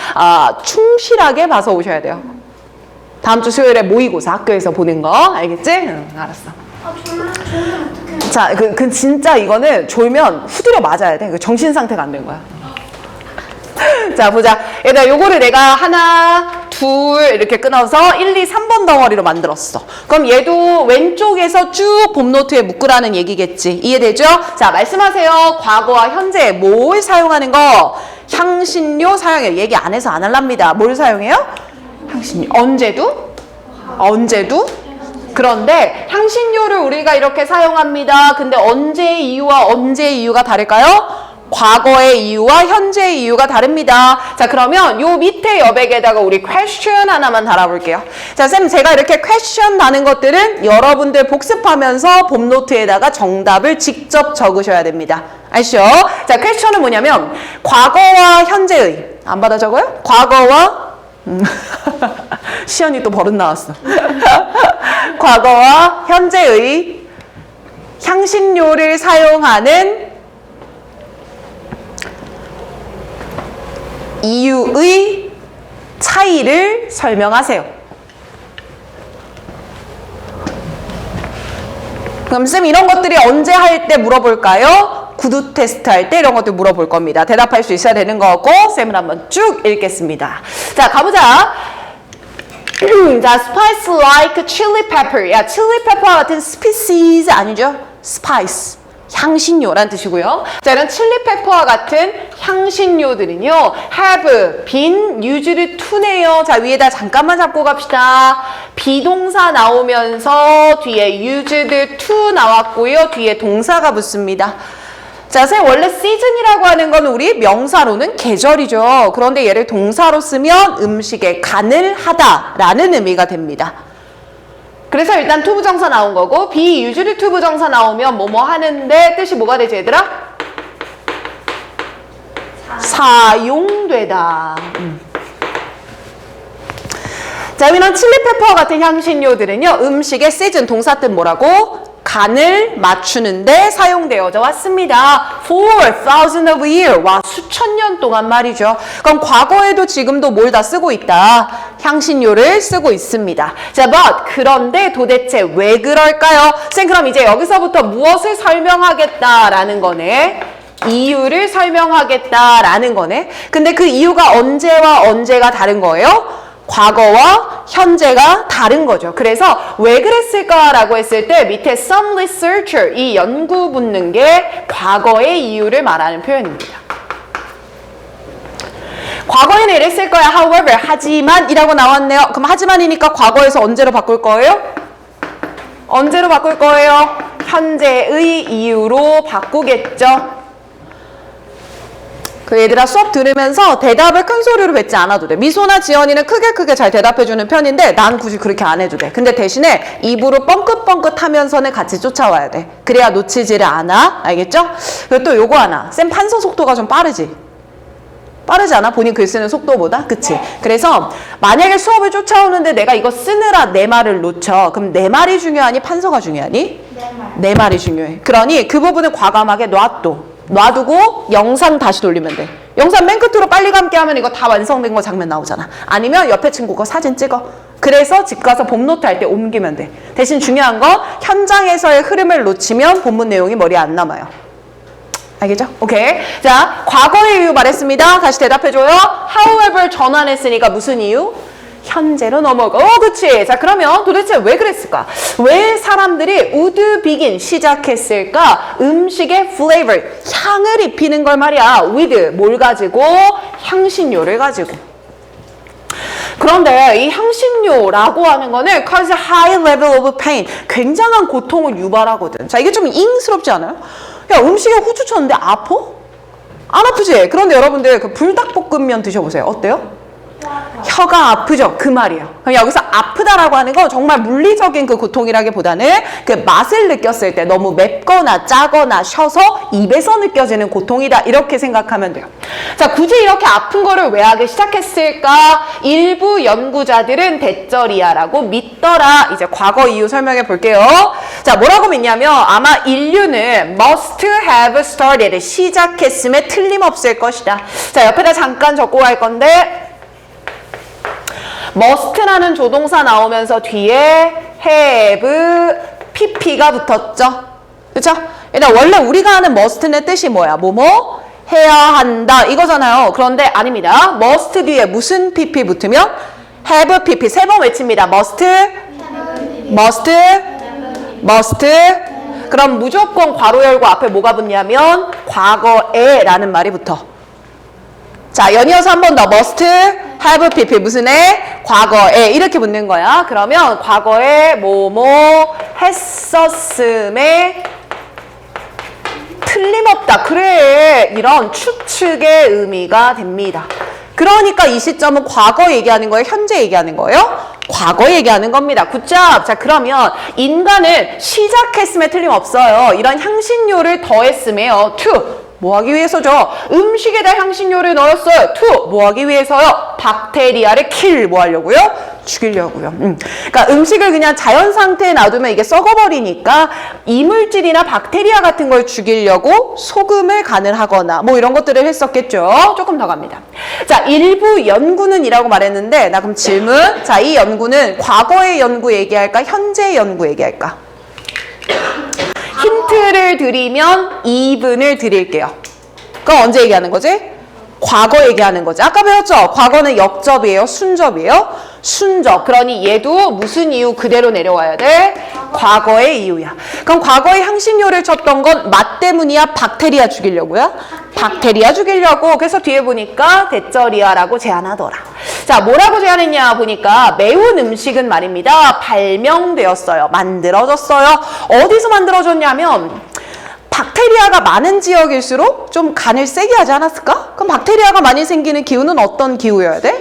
충실하게 봐서 오셔야 돼요. 다음 주 수요일에 모의고사 학교에서 보는 거 알겠지? 응, 알았어. 졸면 어떡해요? 자, 그 진짜 이거는 졸면 후드려 맞아야 돼. 정신 상태가 안 된 거야. 자, 보자. 얘들아, 요거를 내가 하나, 둘 이렇게 끊어서 1, 2, 3번 덩어리로 만들었어. 그럼 얘도 왼쪽에서 쭉 봄노트에 묶으라는 얘기겠지. 이해되죠? 자, 말씀하세요. 과거와 현재 뭘 사용하는 거? 향신료 사용해요. 얘기 안 해서 안 할랍니다. 뭘 사용해요? 향신료. 언제도? 언제도? 그런데 향신료를 우리가 이렇게 사용합니다. 근데 언제의 이유와 언제의 이유가 다를까요? 과거의 이유와 현재의 이유가 다릅니다. 자, 그러면 요 밑에 여백에다가 우리 question 하나만 달아볼게요. 자, 쌤 제가 이렇게 question 다는 것들은 여러분들 복습하면서 봄노트에다가 정답을 직접 적으셔야 됩니다. 아시죠? 자, question은 뭐냐면 과거와 현재의 안 받아 적어요? 과거와 시연이 또 버릇 나왔어. 과거와 현재의 향신료를 사용하는 이유의 차이를 설명하세요. 그럼 쌤 이런 것들이 언제 할 때 물어볼까요? 구두 테스트 할 때 이런 것들 물어볼 겁니다. 대답할 수 있어야 되는 거고 쌤은 한번 쭉 읽겠습니다. 자, 가보자. 자, spice like chili pepper. 야, chili pepper 같은 species 아니죠? spice. 향신료란 뜻이고요. 자, 이런 칠리페퍼와 같은 향신료들은요, have been used to네요. 자, 위에다 잠깐만 잡고 갑시다. 비동사 나오면서 뒤에 used to 나왔고요. 뒤에 동사가 붙습니다. 자, 선생님 원래 season이라고 하는 건 우리 명사로는 계절이죠. 그런데 얘를 동사로 쓰면 음식에 간을 하다라는 의미가 됩니다. 그래서 일단 to 부정사 나온 거고 be used to 부정사 나오면 뭐뭐 하는데 뜻이 뭐가 되지 얘들아? 사용되다. 자, 이런 칠리페퍼와 같은 향신료들은요, 음식의 season 동사 뜻 뭐라고? 간을 맞추는데 사용되어져 왔습니다. For thousands of years. 와, 수천 년 동안 말이죠. 그럼 과거에도 지금도 뭘 다 쓰고 있다? 향신료를 쓰고 있습니다. 자, but 그런데 도대체 왜 그럴까요? 쌤, 그럼 이제 여기서부터 무엇을 설명하겠다라는 거네. 이유를 설명하겠다라는 거네. 근데 그 이유가 언제와 언제가 다른 거예요? 과거와 현재가 다른 거죠. 그래서 왜 그랬을까라고 했을 때 밑에 some researcher, 이 연구 붙는 게 과거의 이유를 말하는 표현입니다. 과거에는 이랬을 거야. however, 하지만 이라고 나왔네요. 그럼 하지만이니까 과거에서 언제로 바꿀 거예요? 언제로 바꿀 거예요? 현재의 이유로 바꾸겠죠. 그 얘들아 수업 들으면서 대답을 큰 소리로 뱉지 않아도 돼. 미소나 지연이는 크게 잘 대답해주는 편인데 난 굳이 그렇게 안 해도 돼. 근데 대신에 입으로 뻥긋뻥긋 하면서는 같이 쫓아와야 돼. 그래야 놓치지를 않아. 알겠죠? 그리고 또 요거 하나. 쌤 판서 속도가 좀 빠르지? 빠르지 않아? 본인 글 쓰는 속도보다? 그치? 그래서 만약에 수업을 쫓아오는데 내가 이거 쓰느라 내 말을 놓쳐. 그럼 내 말이 중요하니 판서가 중요하니? 내 말이 중요해. 그러니 그 부분을 과감하게 놔두고 영상 다시 돌리면 돼. 영상 맨 끝으로 빨리 감게 하면 이거 다 완성된 거 장면 나오잖아. 아니면 옆에 친구 거 사진 찍어. 그래서 집 가서 봄노트 할 때 옮기면 돼. 대신 중요한 거 현장에서의 흐름을 놓치면 본문 내용이 머리에 안 남아요. 알겠죠? 오케이. 자, 과거의 이유 말했습니다. 다시 대답해줘요. however 전환했으니까 무슨 이유? 현재로 넘어가. 그치. 자, 그러면 도대체 왜 그랬을까? 왜 사람들이 would begin 시작했을까? 음식의 flavor, 향을 입히는 걸 말이야. with, 뭘 가지고? 향신료를 가지고. 그런데 이 향신료라고 하는 거는 cause high level of pain, 굉장한 고통을 유발하거든. 자, 이게 좀 잉스럽지 않아요? 야, 음식에 후추 쳤는데 아파? 안 아프지? 그런데 여러분들 그 불닭볶음면 드셔보세요. 어때요? 혀가 아프죠? 그 말이에요. 그럼 여기서 아프다라고 하는 건 정말 물리적인 그 고통이라기보다는 그 맛을 느꼈을 때 너무 맵거나 짜거나 셔서 입에서 느껴지는 고통이다. 이렇게 생각하면 돼요. 자, 굳이 이렇게 아픈 거를 왜 하기 시작했을까? 일부 연구자들은 대절이야라고 믿더라. 이제 과거 이유 설명해 볼게요. 자, 뭐라고 믿냐면 아마 인류는 must have started, 시작했음에 틀림없을 것이다. 자, 옆에다 잠깐 적고 갈 건데 must라는 조동사 나오면서 뒤에 have, pp가 붙었죠. 그렇죠? 일단 원래 우리가 하는 must의 뜻이 뭐야? 뭐뭐 해야 한다 이거잖아요. 그런데 아닙니다. must 뒤에 무슨 pp 붙으면 have pp 세 번 외칩니다. must, must, must. 그럼 무조건 괄호 열고 앞에 뭐가 붙냐면 과거에라는 말이 붙어. 자, 연이어서 한 번 더 must have pp 무슨 에? 과거에 이렇게 붙는 거야. 그러면 과거에 뭐뭐 했었음에 틀림없다. 그래. 이런 추측의 의미가 됩니다. 그러니까 이 시점은 과거 얘기하는 거예요? 현재 얘기하는 거예요? 과거 얘기하는 겁니다. 굿잡. 자, 그러면 인간은 시작했음에 틀림없어요. 이런 향신료를 더했음에요. to. 뭐 하기 위해서죠? 음식에다 향신료를 넣었어요. to. 뭐 하기 위해서요? 박테리아를 kill. 뭐 하려고요? 죽이려고요. 그러니까 음식을 그냥 자연 상태에 놔두면 이게 썩어버리니까 이물질이나 박테리아 같은 걸 죽이려고 소금을 간을 하거나 뭐 이런 것들을 했었겠죠. 조금 더 갑니다. 자, 일부 연구는 이라고 말했는데 나 그럼 질문. 자, 이 연구는 과거의 연구 얘기할까? 현재의 연구 얘기할까? 힌트를 드리면 2분을 드릴게요. 그럼 언제 얘기하는 거지? 과거 얘기하는 거지. 아까 배웠죠? 과거는 역접이에요? 순접이에요? 순접. 그러니 얘도 무슨 이유 그대로 내려와야 돼? 과거의 이유야. 그럼 과거에 향신료를 쳤던 건 맛 때문이야? 박테리아 죽이려고요? 박테리아 죽이려고. 그래서 뒤에 보니까 대절이야라고 제안하더라. 자, 뭐라고 제안했냐 보니까 매운 음식은 말입니다. 발명되었어요. 만들어졌어요. 어디서 만들어졌냐면 박테리아가 많은 지역일수록 좀 간을 세게 하지 않았을까? 그럼 박테리아가 많이 생기는 기후는 어떤 기후여야 돼?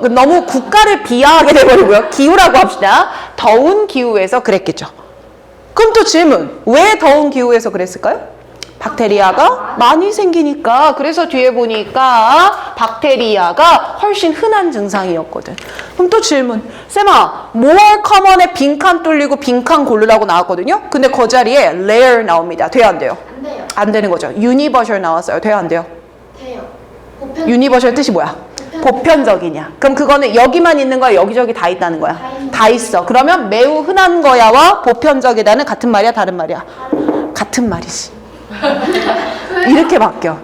너무 국가를 비하하게 돼버리고요. 기후라고 합시다. 더운 기후에서 그랬겠죠. 그럼 또 질문. 왜 더운 기후에서 그랬을까요? 박테리아가 많이 생기니까. 그래서 뒤에 보니까 박테리아가 훨씬 흔한 증상이었거든. 그럼 또 질문. 쌤아, more common에 빈칸 뚫리고 빈칸 고르라고 나왔거든요. 근데 그 자리에 rare 나옵니다. 돼요, 안 돼요? 안 돼요. 안 되는 거죠. universal 나왔어요. 돼요, 안 돼요? 돼요. universal 뜻이 뭐야? 보편적이냐. 그럼 그거는 여기만 있는 거야? 여기저기 다 있다는 거야? 다 있어. 그러면 매우 흔한 거야와 보편적이다는 같은 말이야? 다른 말이야? 같은 말이지. 이렇게 바뀌어.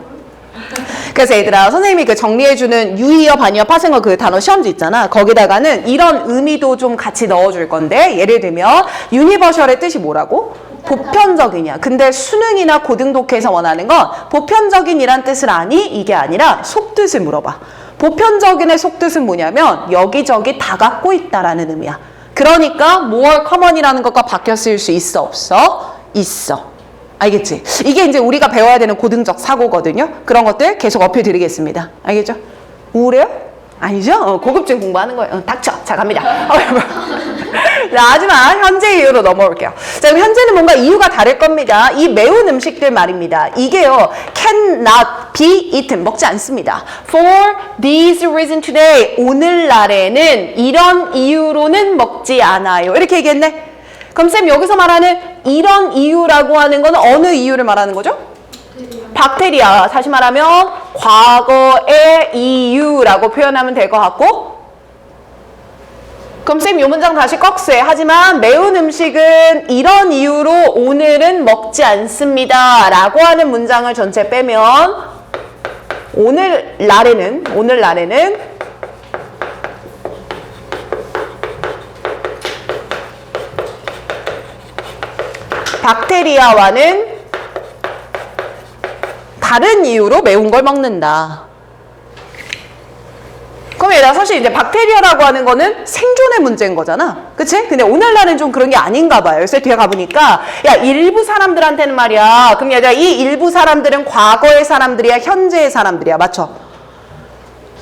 그래서 얘들아, 선생님이 그 정리해주는 유의어, 반의어, 파생어 그 단어 시험지 있잖아. 거기다가는 이런 의미도 좀 같이 넣어줄 건데, 예를 들면 유니버셜의 뜻이 뭐라고? 보편적이냐. 근데 수능이나 고등독해에서 원하는 건 보편적인이란 뜻을 아니? 이게 아니라 속뜻을 물어봐. 보편적인의 속뜻은 뭐냐면 여기저기 다 갖고 있다라는 의미야. 그러니까 more common이라는 것과 바뀌어 쓰일 수 있어, 없어? 있어. 알겠지? 이게 이제 우리가 배워야 되는 고등적 사고거든요. 그런 것들 계속 어필 드리겠습니다. 알겠죠? 우울해요? 아니죠? 고급진 공부하는 거예요. 닥쳐. 자, 갑니다. 자, 하지만 현재 이유로 넘어올게요. 자, 그럼 현재는 뭔가 이유가 다를 겁니다. 이 매운 음식들 말입니다. 이게요, cannot be eaten. 먹지 않습니다. For this reason today. 오늘날에는 이런 이유로는 먹지 않아요. 이렇게 얘기했네. 그럼 쌤 여기서 말하는 이런 이유라고 하는 건 어느 이유를 말하는 거죠? 박테리아. 다시 말하면 과거의 이유라고 표현하면 될 것 같고, 그럼 쌤 이 문장 다시 꺽쇠. 하지만 매운 음식은 이런 이유로 오늘은 먹지 않습니다 라고 하는 문장을 전체 빼면 오늘날에는 박테리아와는 다른 이유로 매운 걸 먹는다. 그럼 얘들아, 사실 이제 박테리아라고 하는 거는 생존의 문제인 거잖아. 그치? 근데 오늘날은 좀 그런 게 아닌가 봐요. 그래서 뒤에 가보니까 야, 일부 사람들한테는 말이야. 그럼 얘들아, 이 일부 사람들은 과거의 사람들이야, 현재의 사람들이야. 맞죠?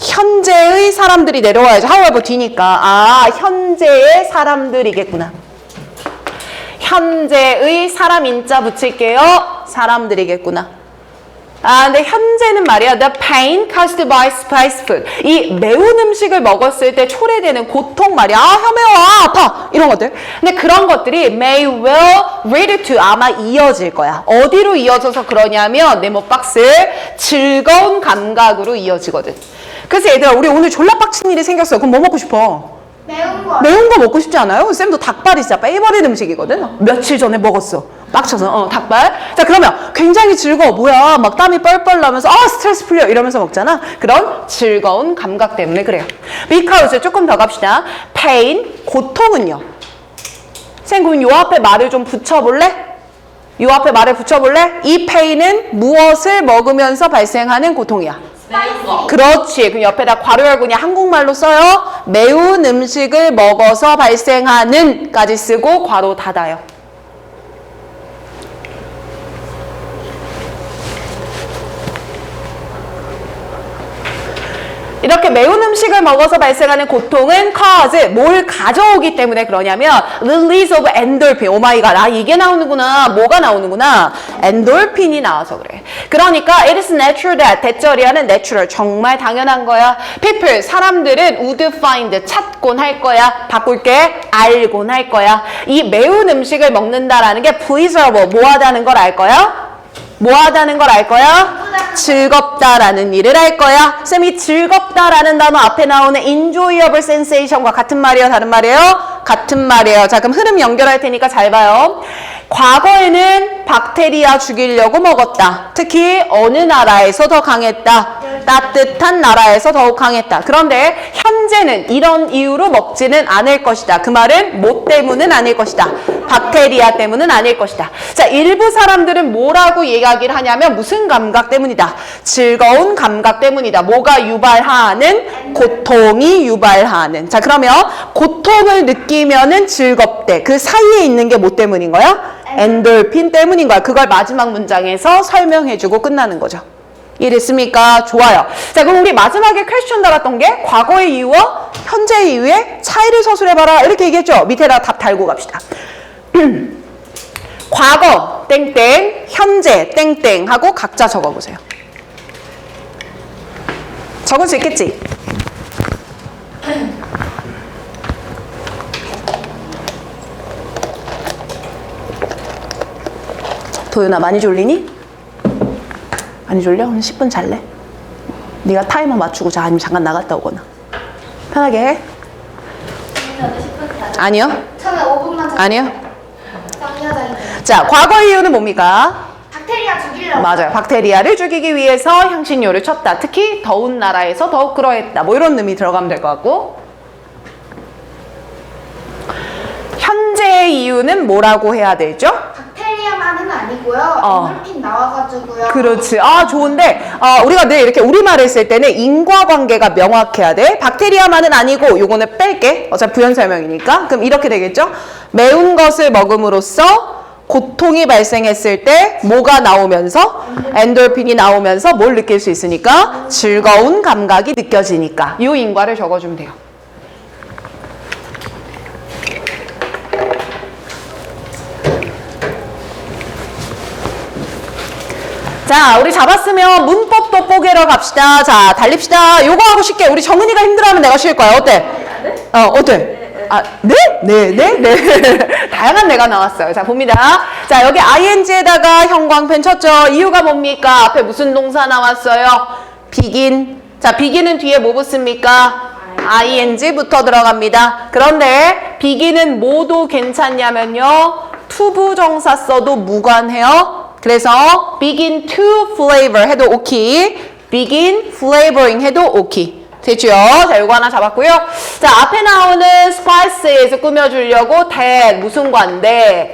현재의 사람들이 내려와야죠. however 뒤니까. 아, 현재의 사람들이겠구나. 현재의 사람 인자 붙일게요. 사람들이겠구나. 아, 근데 현재는 말이야. The pain caused by spice food. 이 매운 음식을 먹었을 때 초래되는 고통 말이야. 아, 혀매워, 아, 아파. 이런 것들. 근데 그런 것들이 may well lead to 아마 이어질 거야. 어디로 이어져서 그러냐면 네모박스 즐거운 감각으로 이어지거든. 그래서 얘들아, 우리 오늘 졸라 빡친 일이 생겼어요. 그럼 뭐 먹고 싶어? 매운 거. 매운 거 먹고 싶지 않아요? 쌤도 닭발이 진짜 페이버릿 음식이거든? 며칠 전에 먹었어. 빡쳐서. 닭발. 자, 그러면 굉장히 즐거워. 뭐야, 막 땀이 뻘뻘 나면서, 스트레스 풀려. 이러면서 먹잖아. 그런 즐거운 감각 때문에 그래요. because 조금 더 갑시다. pain, 고통은요. 쌤, 그럼 요 앞에 말을 좀 붙여볼래? 요 앞에 말을 붙여볼래? 이 pain은 무엇을 먹으면서 발생하는 고통이야. 매운 거. 그렇지. 그럼 옆에다 괄호 열고 그냥 한국말로 써요. 매운 음식을 먹어서 발생하는까지 쓰고 괄호 닫아요. 이렇게 매운 음식을 먹어서 발생하는 고통은 cause, 뭘 가져오기 때문에 그러냐면 release of endorphin. 오 마이 갓. 아, 이게 나오는구나. 뭐가 나오는구나. 엔돌핀이 나와서 그래. 그러니까 it is natural that 대절이하는 natural. 정말 당연한 거야. people, 사람들은 would find, 찾곤 할 거야. 바꿀게. 알곤 할 거야. 이 매운 음식을 먹는다라는 게 pleasurable, 뭐하다는 걸 알 거야? 뭐하다는 걸 알 거야? 즐겁다라는 일을 할 거야. 쌤이 즐겁다라는 단어 앞에 나오는 enjoyable sensation과 같은 말이에요? 다른 말이에요? 같은 말이에요. 자, 그럼 흐름 연결할 테니까 잘 봐요. 과거에는 박테리아 죽이려고 먹었다. 특히 어느 나라에서 더 강했다. 따뜻한 나라에서 더욱 강했다. 그런데 현재는 이런 이유로 먹지는 않을 것이다. 그 말은 뭐 때문은 아닐 것이다. 박테리아 때문은 아닐 것이다. 자, 일부 사람들은 뭐라고 이야기를 하냐면 무슨 감각 때문이다. 즐거운 감각 때문이다. 뭐가 유발하는? 고통이 유발하는. 자, 그러면 고통을 느끼면은 즐겁대. 그 사이에 있는 게 뭐 때문인 거야? 엔돌핀 때문인 거야. 그걸 마지막 문장에서 설명해주고 끝나는 거죠. 이해됐습니까? 좋아요. 자, 그럼 우리 마지막에 퀘스천 달았던 게 과거의 이유와 현재의 이유의 차이를 서술해봐라. 이렇게 얘기했죠? 밑에다 답 달고 갑시다. 과거 땡땡, 현재 땡땡 하고 각자 적어보세요. 적을 수 있겠지? 도윤아, 많이 졸리니? 많이 졸려? 한 10분 잘래? 네가 타이머 맞추고 자. 아니면 잠깐 나갔다 오거나. 편하게 해. 저도 10분 다. 아니요? 처음에 5분만 아니요? 정여자인데. 자, 과거의 이유는 뭡니까? 박테리아 죽이려고. 맞아요. 박테리아를 죽이기 위해서 향신료를 쳤다. 특히 더운 나라에서 더욱 그러했다. 뭐 이런 의미 들어가면 될 것 같고. 현재의 이유는 뭐라고 해야 되죠? 박테리아만은 아니고요. 엔돌핀 나와가지고요. 그렇지. 아, 좋은데 우리가 늘 이렇게 우리말을 쓸 때는 인과관계가 명확해야 돼. 박테리아만은 아니고 요거는 뺄게. 어차피 부연 설명이니까. 그럼 이렇게 되겠죠? 매운 것을 먹음으로써 고통이 발생했을 때 뭐가 나오면서? 엔돌핀이 나오면서 뭘 느낄 수 있으니까? 즐거운 감각이 느껴지니까. 요 인과를 적어주면 돼요. 자, 우리 잡았으면 문법도 뽀개러 갑시다. 자, 달립시다. 요거 하고 쉽게. 우리 정은이가 힘들어하면 내가 쉴 거야. 어때? 어때? 아, 네? 네. 다양한 내가 나왔어요. 자, 봅니다. 자, 여기 ing에다가 형광펜 쳤죠. 이유가 뭡니까? 앞에 무슨 동사 나왔어요? begin. 자, begin은 뒤에 뭐 붙습니까? ing부터 들어갑니다. 그런데 begin은 뭐도 괜찮냐면요. 투부정사 써도 무관해요. 그래서 begin to flavor 해도 오케이. begin flavoring 해도 오케이. 됐죠? 자, 요거 하나 잡았고요. 자, 앞에 나오는 spice에서 꾸며주려고 that 무슨 관대?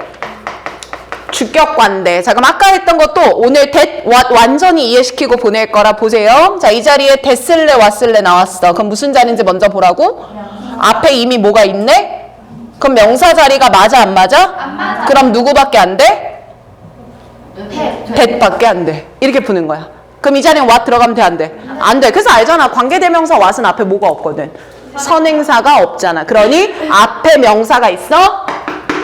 주격관대. 자, 그럼 아까 했던 것도 오늘 that 완전히 이해시키고 보낼 거라 보세요. 자, 이 자리에 됐을래 왔을래 나왔어. 그럼 무슨 자리인지 먼저 보라고? 앞에 이미 뭐가 있네? 그럼 명사 자리가 맞아 안 맞아? 안 맞아. 그럼 누구밖에 안 돼? 대. that밖에 안 돼. 이렇게 푸는 거야. 그럼 이 자리에 what 들어가면 돼, 안 돼? 안 돼. 그래서 알잖아. 관계대명사 what은 앞에 뭐가 없거든. 선행사가 없잖아. 그러니 앞에 명사가 있어?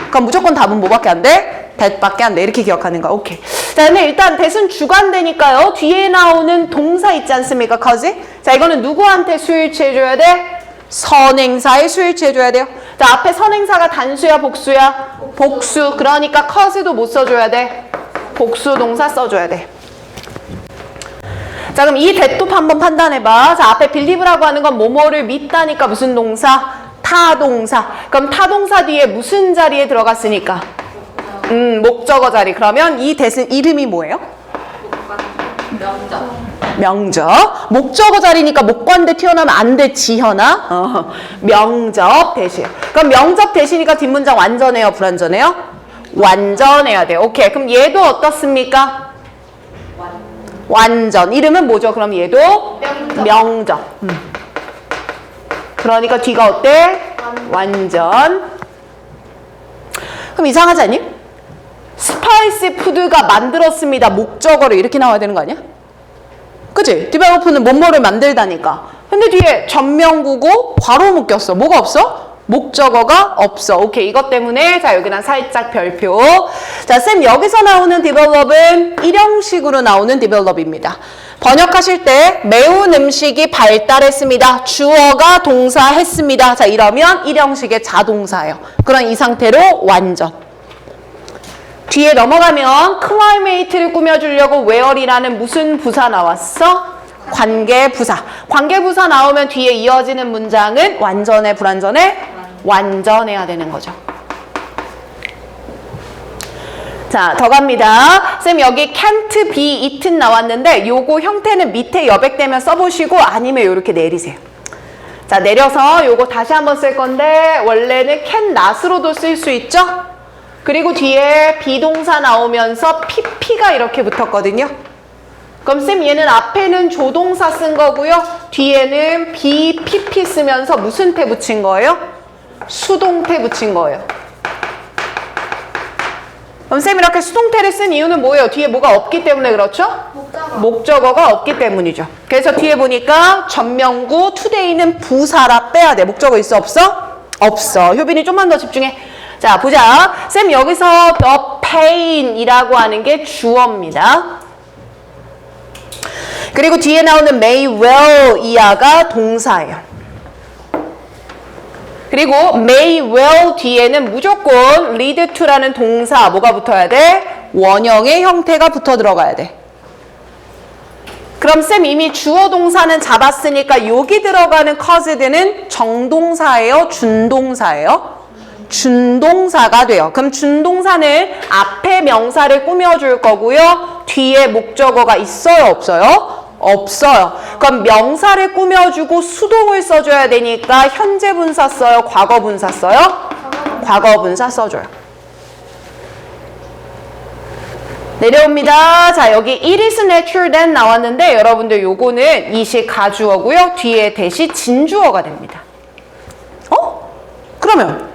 그럼 무조건 답은 뭐밖에 안 돼? that밖에 안 돼. 이렇게 기억하는 거야. 오케이. 자, 근데 일단 that은 주관되니까요. 뒤에 나오는 동사 있지 않습니까? cause? 자, 이거는 누구한테 수일치해줘야 돼? 선행사에 수일치해줘야 돼요. 자, 앞에 선행사가 단수야, 복수야? 복수. 그러니까 cause도 못 써줘야 돼. 복수 동사 써줘야 돼. 자, 그럼 이 that도 한번 판단해봐. 자, 앞에 believe라고 하는 건 뭐뭐를 믿다니까 무슨 동사? 타동사. 그럼 타동사 뒤에 무슨 자리에 들어갔으니까? 목적어 자리. 그러면 이 that은 이름이 뭐예요? 명적. 명적. 목적어 자리니까 목관대 튀어나오면 안 돼, 지현아. 명적 대신. 그럼 명적 대신이니까 뒷문장 완전해요, 불완전해요? 완전해야 돼요. 오케이. 그럼 얘도 어떻습니까? 완전. 이름은 뭐죠? 그럼 얘도 명적. 그러니까 뒤가 어때? 완전. 그럼 이상하지 않니? 스파이시 푸드가 만들었습니다. 목적어로 이렇게 나와야 되는 거 아니야? 그치? 디벨로프는 뭐뭐를 만들다니까. 근데 뒤에 전명구고 괄호 묶였어. 뭐가 없어? 목적어가 없어. 오케이. 이것 때문에 자 여기는 살짝 별표. 자, 쌤 여기서 나오는 develop은 일형식으로 나오는 develop입니다. 번역하실 때 매운 음식이 발달했습니다. 주어가 동사했습니다. 자, 이러면 일형식의 자동사예요. 그럼 이 상태로 완전. 뒤에 넘어가면 climate를 꾸며주려고 where이라는 무슨 부사 나왔어? 관계부사. 관계부사 나오면 뒤에 이어지는 문장은 완전해, 불완전해? 완전해야 되는 거죠. 자, 더 갑니다. 쌤 여기 can't be eaten 나왔는데 요거 형태는 밑에 여백되면 써보시고 아니면 요렇게 내리세요. 자, 내려서 요거 다시 한번 쓸 건데 원래는 can not으로도 쓸 수 있죠? 그리고 뒤에 비동사 나오면서 pp가 이렇게 붙었거든요. 그럼 쌤 얘는 앞에는 조동사 쓴 거고요. 뒤에는 bpp 쓰면서 무슨 태 붙인 거예요? 수동태 붙인 거예요. 그럼 쌤 이렇게 수동태를 쓴 이유는 뭐예요? 뒤에 뭐가 없기 때문에 그렇죠? 목적어가 없기 때문이죠. 그래서 뒤에 보니까 전명구 today는 부사라 빼야 돼. 목적어 있어 없어? 없어. 효빈이 좀만 더 집중해. 자, 보자. 쌤 여기서 the pain이라고 하는 게 주어입니다. 그리고 뒤에 나오는 may well 이하가 동사예요. 그리고 may well 뒤에는 무조건 lead to라는 동사 뭐가 붙어야 돼? 원형의 형태가 붙어 들어가야 돼. 그럼 쌤 이미 주어 동사는 잡았으니까 여기 들어가는 caused는 정동사예요? 준동사예요? 준동사가 돼요. 그럼 준동사는 앞에 명사를 꾸며줄 거고요. 뒤에 목적어가 있어요? 없어요? 없어요. 그럼 명사를 꾸며주고 수동을 써줘야 되니까 현재 분사 써요? 과거 분사 써요? 과거 분사 써줘요. 내려옵니다. 자, 여기 it is natural then 나왔는데 여러분들 요거는 이식 가주어고요. 뒤에 대시 진주어가 됩니다. 그러면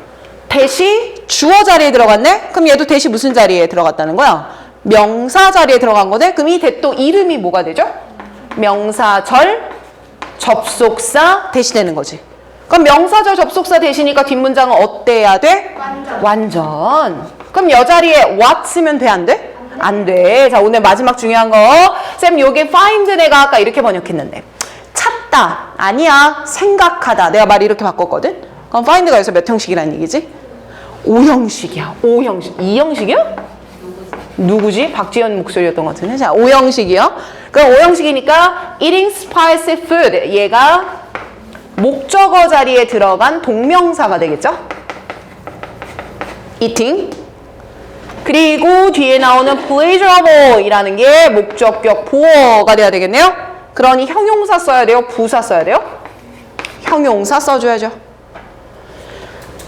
대시 주어 자리에 들어갔네? 그럼 얘도 대시 무슨 자리에 들어갔다는 거야? 명사 자리에 들어간 거네? 그럼 이 대 또 이름이 뭐가 되죠? 명사절 접속사 대시 되는 거지. 그럼 명사절 접속사 대시니까 뒷문장은 어때야 돼? 완전. 그럼 여 자리에 what 쓰면 돼? 안 돼? 안 돼. 자, 오늘 마지막 중요한 거. 쌤 요게 find 내가 아까 이렇게 번역했는데 찾다. 아니야. 생각하다. 내가 말 이렇게 바꿨거든? 그럼 find가 여기서 몇 형식이라는 얘기지? 5형식이야. 5형식. 2형식이야? 누구지? 박지현 목소리였던 것 같은데. 자, 5형식이요. 그럼 5형식이니까 eating spicy food. 얘가 목적어 자리에 들어간 동명사가 되겠죠? eating. 그리고 뒤에 나오는 pleasurable 이라는 게 목적격 보어가 돼야 되겠네요. 그러니 형용사 써야 돼요? 부사 써야 돼요? 형용사 써줘야죠.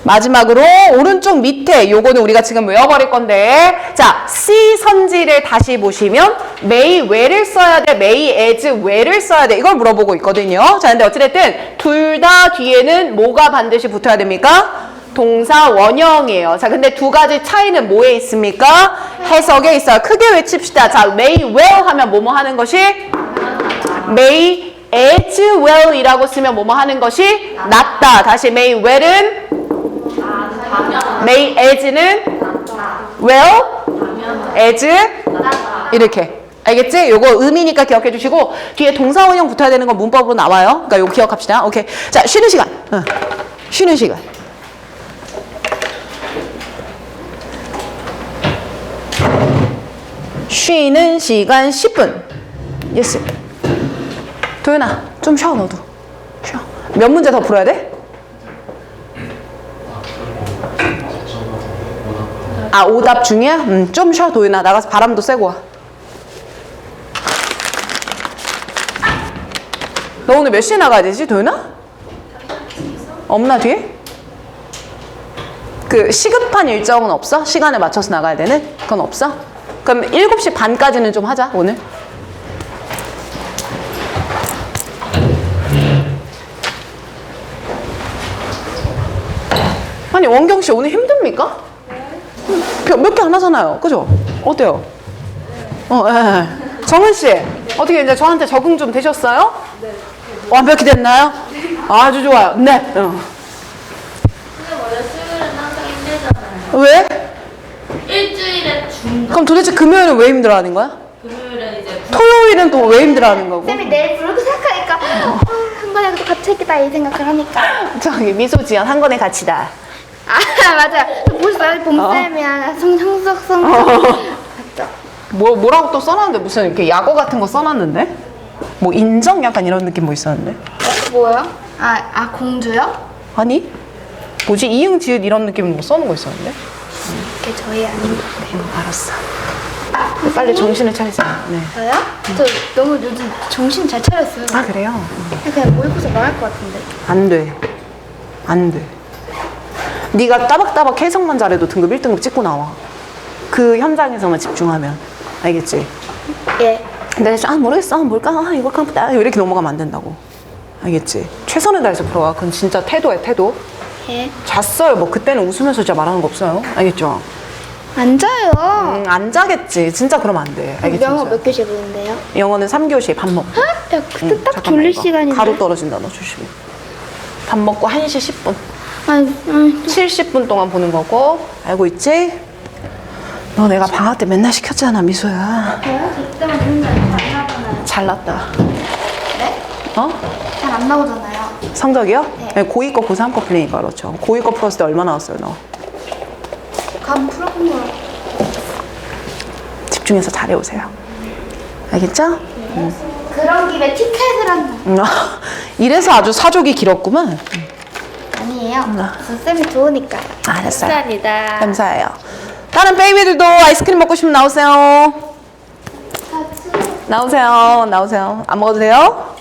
마지막으로 오른쪽 밑에 요거는 우리가 지금 외워버릴 건데 자, C 선지를 다시 보시면 may where를 써야 돼? may as where를 써야 돼? 이걸 물어보고 있거든요. 자, 근데 어찌됐든 둘 다 뒤에는 뭐가 반드시 붙어야 됩니까? 동사 원형이에요. 자, 근데 두 가지 차이는 뭐에 있습니까? 해석에 있어요. 크게 외칩시다. 자, may well 하면 뭐뭐 하는 것이? may as well이라고 쓰면 뭐뭐 하는 것이 낫다. 다시 may well은 may as는 well as 이렇게. 알겠지? 요거 의미니까 기억해 주시고 뒤에 동사원형 붙어야 되는 건 문법으로 나와요. 그러니까 요거 기억합시다. 오케이. 자, 쉬는 시간. 쉬는 시간. 쉬는 시간 10분. 예스. 도연아, 좀 쉬어 너도. 쉬어. 몇 문제 더 풀어야 돼? 아, 오답 중이야? 좀 쉬어 도연아. 나가서 바람도 쐬고 와. 너 오늘 몇 시에 나가야 되지, 도연아? 없나, 뒤에? 그 시급한 일정은 없어? 시간에 맞춰서 나가야 되는? 그건 없어? 그럼 7시 반까지는 좀 하자, 오늘. 아니, 원경 씨 오늘 힘듭니까? 몇 개 안 하잖아요. 그죠? 어때요? 예. 정은 씨, 어떻게 이제 저한테 적응 좀 되셨어요? 네. 완벽히 됐나요? 아주 좋아요. 네. 근데 원래 수요일은 항상 힘들잖아요. 왜? 일주일에 그럼 도대체 금요일은 왜 힘들어하는 거야? 금요일은 이제 토요일은 또 왜 힘들어하는 거고? 쌤이 내일 부르고 생각하니까 한 번에 또 같이 했겠다 이 생각을 하니까. 저기 미소지연 한 권에 같이다. 아 맞아. 보셨어요? 봄쌤이랑 성성석 맞죠? 뭐라고 또 써놨는데 무슨 이렇게 약어 같은 거 써놨는데? 뭐 인정 약간 이런 느낌 뭐 있었는데? 뭐요? 아 공주요? 아니? 뭐지 이응 지읒 이런 느낌 뭐 써놓은 거 있었는데? 그게 저희 아닙니다. 알았어. 빨리 정신을 차리세요. 네. 저요? 저 너무 요즘 정신 잘 차렸어요. 아 그래요? 그냥 모의고사 망할 것 같은데. 안 돼. 안 돼. 네가 따박따박 해석만 잘해도 등급 1등급 찍고 나와. 그 현장에서만 집중하면. 알겠지? 예. 근데 모르겠어. 뭘까? 이거 깜빡다. 이렇게 넘어가면 안 된다고. 알겠지? 최선을 다해서 풀어와. 그건 진짜 태도야, 태도. 예. 잤어요. 뭐 그때는 웃으면서 진짜 말하는 거 없어요. 알겠죠? 안 자요. 안 자겠지. 진짜 그러면 안 돼. 알겠지? 영어 몇 교시 보는데요? 영어는 3교시에 밥 먹고. 야 그때 딱 잠깐만, 졸릴 이거. 시간인데. 가루 떨어진다. 너 조심해. 밥 먹고 1시 10분. 아니 70분 동안 보는 거고. 알고 있지? 너 내가 방학 때 맨날 시켰잖아, 미소야. 저요? 저 때문에 혼자 안 나오잖아요. 잘났다. 네? 어? 잘 안 나오잖아요. 성적이요? 네. 고2 거 고3 거 풀리니까 그렇죠. 고2 거 풀었을 때 얼마 나왔어요, 너? 감 풀어본 거. 집중해서 잘해오세요. 알겠죠? 그런 김에 티켓을 한다. 이래서 아주 사족이 길었구만. 아니에요. 저 쌤이 좋으니까요. 알았어요. 감사합니다. 감사해요. 다른 베이비들도 아이스크림 먹고 싶으면 나오세요. 나오세요. 나오세요. 안 먹어도 돼요?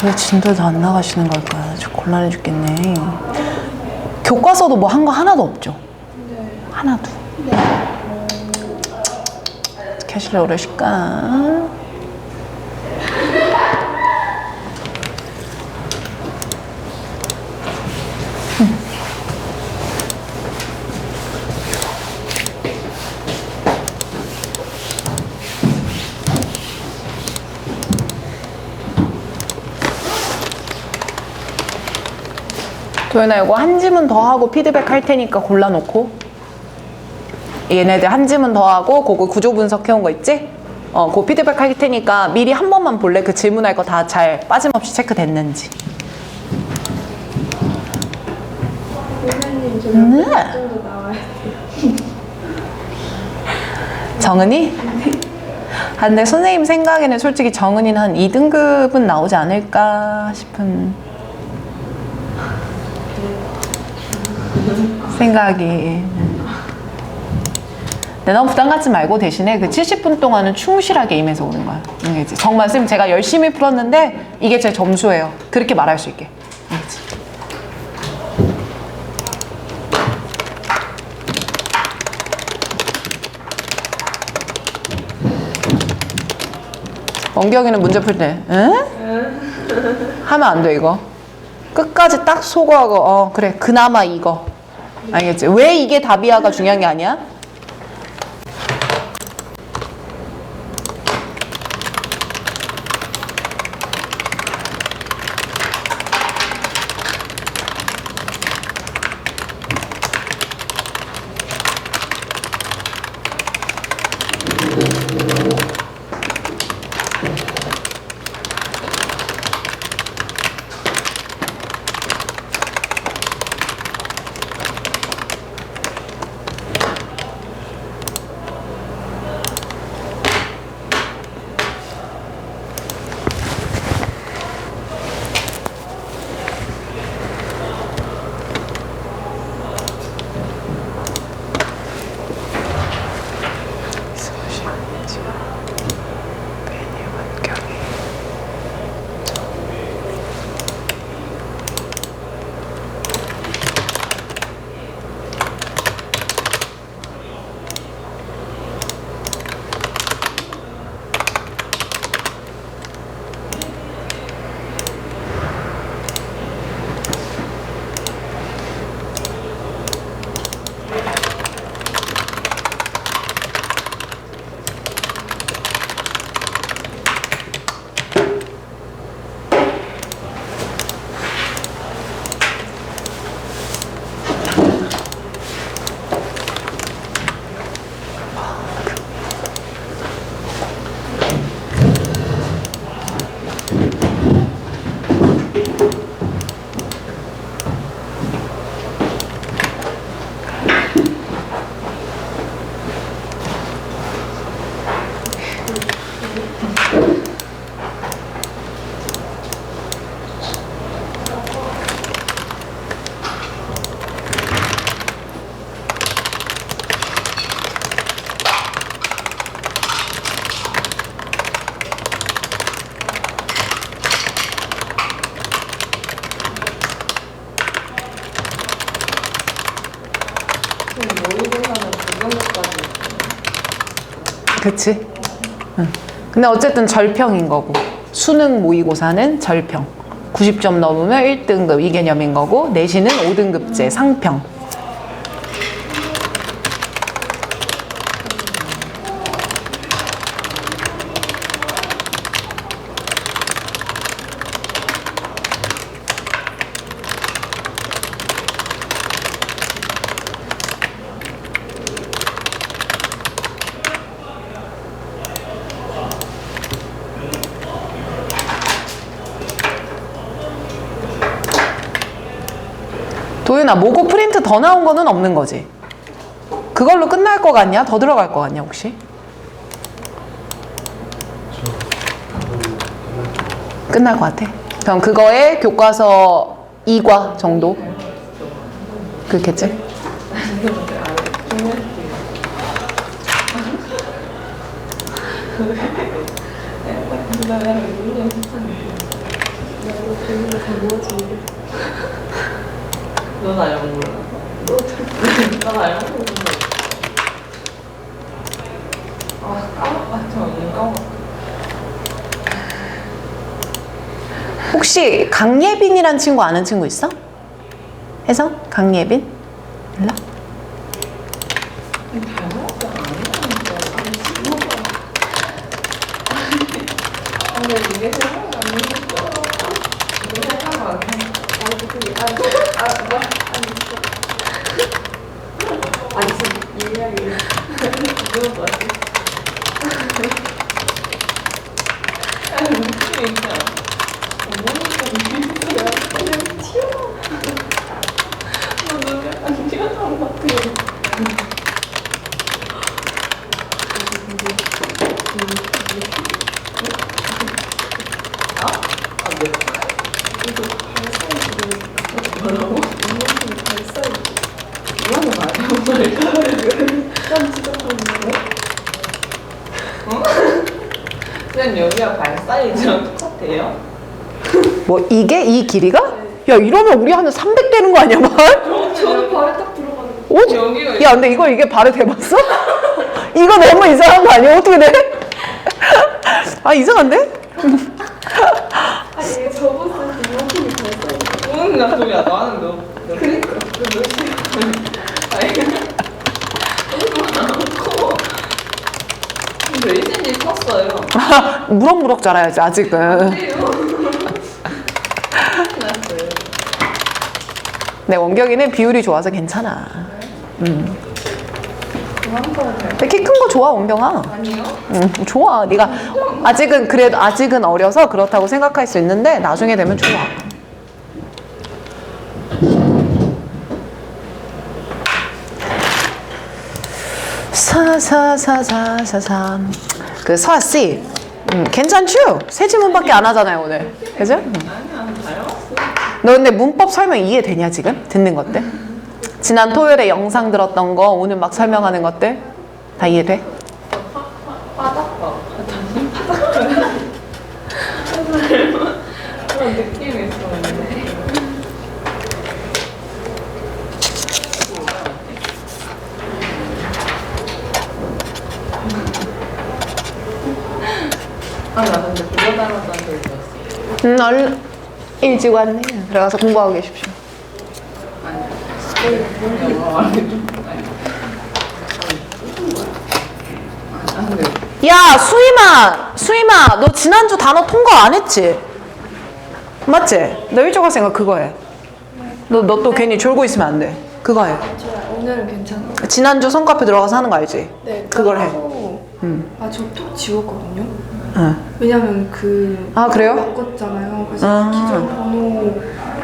왜 진도에도 안 나가시는 걸까? 저 곤란해 죽겠네. 교과서도 뭐 한 거 하나도 없죠? 네. 하나도. 네. 어떻게 하시려고 그러실까? 도연아 이거 한 지문 더 하고 피드백 할 테니까 골라놓고 얘네들 한 지문 더 하고 그거 구조 분석 해온 거 있지? 그거 피드백 할 테니까 미리 한 번만 볼래? 그 질문할 거 다 잘 빠짐없이 체크됐는지. 네. 정은이? 아, 근데 선생님 생각에는 솔직히 정은이는 한 2등급은 나오지 않을까 싶은 생각이. 근데 너무 부담 갖지 말고 대신에 그 70분 동안은 충실하게 임해서 오는 거야. 알겠지? 정말 쌤 제가 열심히 풀었는데 이게 제 점수예요. 그렇게 말할 수 있게. 알겠지? 원경이는 문제 풀 때, 응? 하면 안 돼, 이거. 끝까지 딱 소거하고, 그래, 그나마 이거. 알겠지? 왜 이게 답이야가 중요한 게 아니야? 그치? 응. 근데 어쨌든 절평인 거고 수능 모의고사는 절평 90점 넘으면 1등급 이 개념인 거고 내신은 5등급제 상평. 도윤아, 모고 프린트 더 나온 거는 없는 거지? 그걸로 끝날 거 같냐? 더 들어갈 거 같냐 혹시? 끝날 것 같아? 그럼 그거에 교과서 2과 정도? 그렇겠지? 넌 알고 몰라. 넌 알고 몰라. 저 까먹었어. 혹시 강예빈이란 친구 아는 친구 있어? 해서? 강예빈? 몰라? 근데 이게 생각 안 했어. 이게 생각 안 해. 아니, 이 이야기. 이거 뭐지? 아니, 느낌이 있냐? 어머니가 그냥 튀어. 너 눈에 안 튀어나온 것 같아. 뭐라고? 이거는 말이야. 난 진짜 그냥 여기가 발 사이즈랑 똑같아요? 뭐 이게 이 길이가? 야 이러면 우리 하면 300 되는 거 아니야 말? 저는 발에 딱 들어가는 어디? 여기가 야 근데 이게 발에 대봤어? 이거 너무 이상한 거 아니야? 어떻게 돼? 아 이상한데? 아니 이게 접었을 때 이만큼이 발 사이즈 오는 나 소리야 나는 너 그니까 너 아니 근데 1cm 컸어요 무럭무럭 자라야지 아직은. 났어요 네 원경이는 비율이 좋아서 괜찮아. 그만 거야 근데 키 큰 거 좋아 원경아. 아니요? 좋아. 네가 아직은 그래도 아직은 어려서 그렇다고 생각할 수 있는데 나중에 되면 좋아. 사사사사사사 그 서씨 괜찮죠? 세 지문밖에 안 하잖아요 오늘. 그죠? 아니 안 닮았어 너 근데 문법 설명 이해되냐 지금? 듣는 것들? 지난 토요일에 영상 들었던 거 오늘 막 설명하는 것들 다 이해돼? 빠졌다 그런 느낌이 있었는데 아나 근데 그거 닮았다는 소리 들었어 얼른 일찍 왔네. 들어가서 공부하고 계십시오. 야 수임아 너 지난주 단어 통과 안 했지? 맞지? 너 일찍 왔으니까 그거 해. 너 또 괜히 졸고 있으면 안 돼. 그거 해. 좋아요. 오늘은 괜찮아요. 지난주 손카페 들어가서 하는 거 알지? 네, 그걸 해. 아, 저 톡 지웠거든요. 응. 왜냐면 그 아, 그래요? 바꿨잖아요. 그래서 아. 기존 번호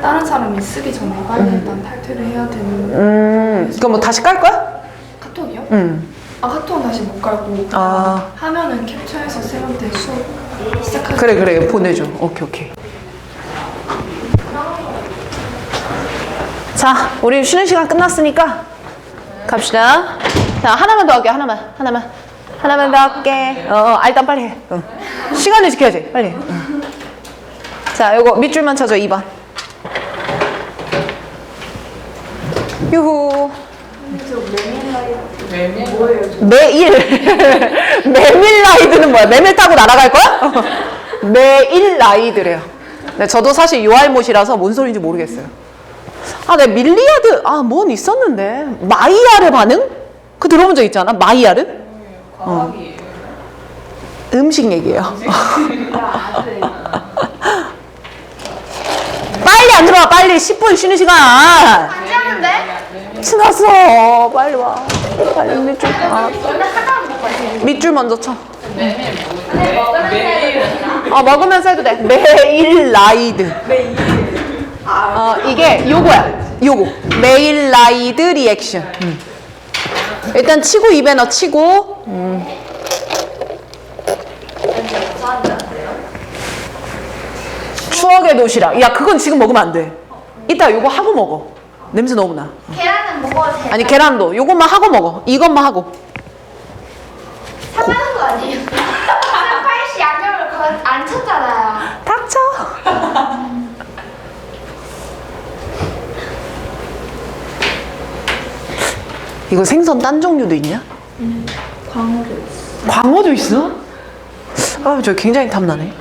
다른 사람이 쓰기 전에 빨리 일단 탈퇴를 해야 되는 그럼 뭐 다시 깔 거야? 카톡이요? 응. 아, 카톡은 다시 못 깔고 아. 하면은 캡처해서 쌤한테 수업 시작하고 그래 보내줘. 오케이. 자, 우리 쉬는 시간 끝났으니까 갑시다. 자, 하나만 더 할게. 하나만 더 할게. 일단 빨리 해. 시간을 지켜야지. 빨리 해. 자, 요거 밑줄만 쳐줘. 2번. 유후. 메밀 라이드는 뭐야? 메밀 타고 날아갈 거야? 메일 라이드래요. 네, 저도 사실 요알못이라서 뭔 소리인지 모르겠어요. 네, 밀리아드, 뭔 있었는데. 마이야르 반응? 그거 들어본 적 있잖아. 마이야르? 과학이에요 음식 얘기예요. 빨리 안 들어와, 빨리. 10분 쉬는 시간. 안 지웠는데? 지났어. 빨리 와. 빨리 밑줄. 원래 하나만 먹어야지. 밑줄 먼저 쳐. 매일 먹으면서 해도 돼. 메일 라이드. 이게 요거야. 요거. 메일 라이드 리액션. 일단 치고 입에 넣어 치고. 추억의 도시락. 야, 그건 지금 먹으면 안 돼. 이따 요거 하고 먹어. 냄새 너무 나. 계란은 먹어도 돼. 아니, 계란도. 요것만 하고 먹어. 이것만 하고. 사과는 거 아니에요? 팔씨 양념을 거의 안 쳤잖아요. 닥쳐. 이거 생선 딴 종류도 있냐? 광어도 있어. 광어도 있어? 저 굉장히 탐나네.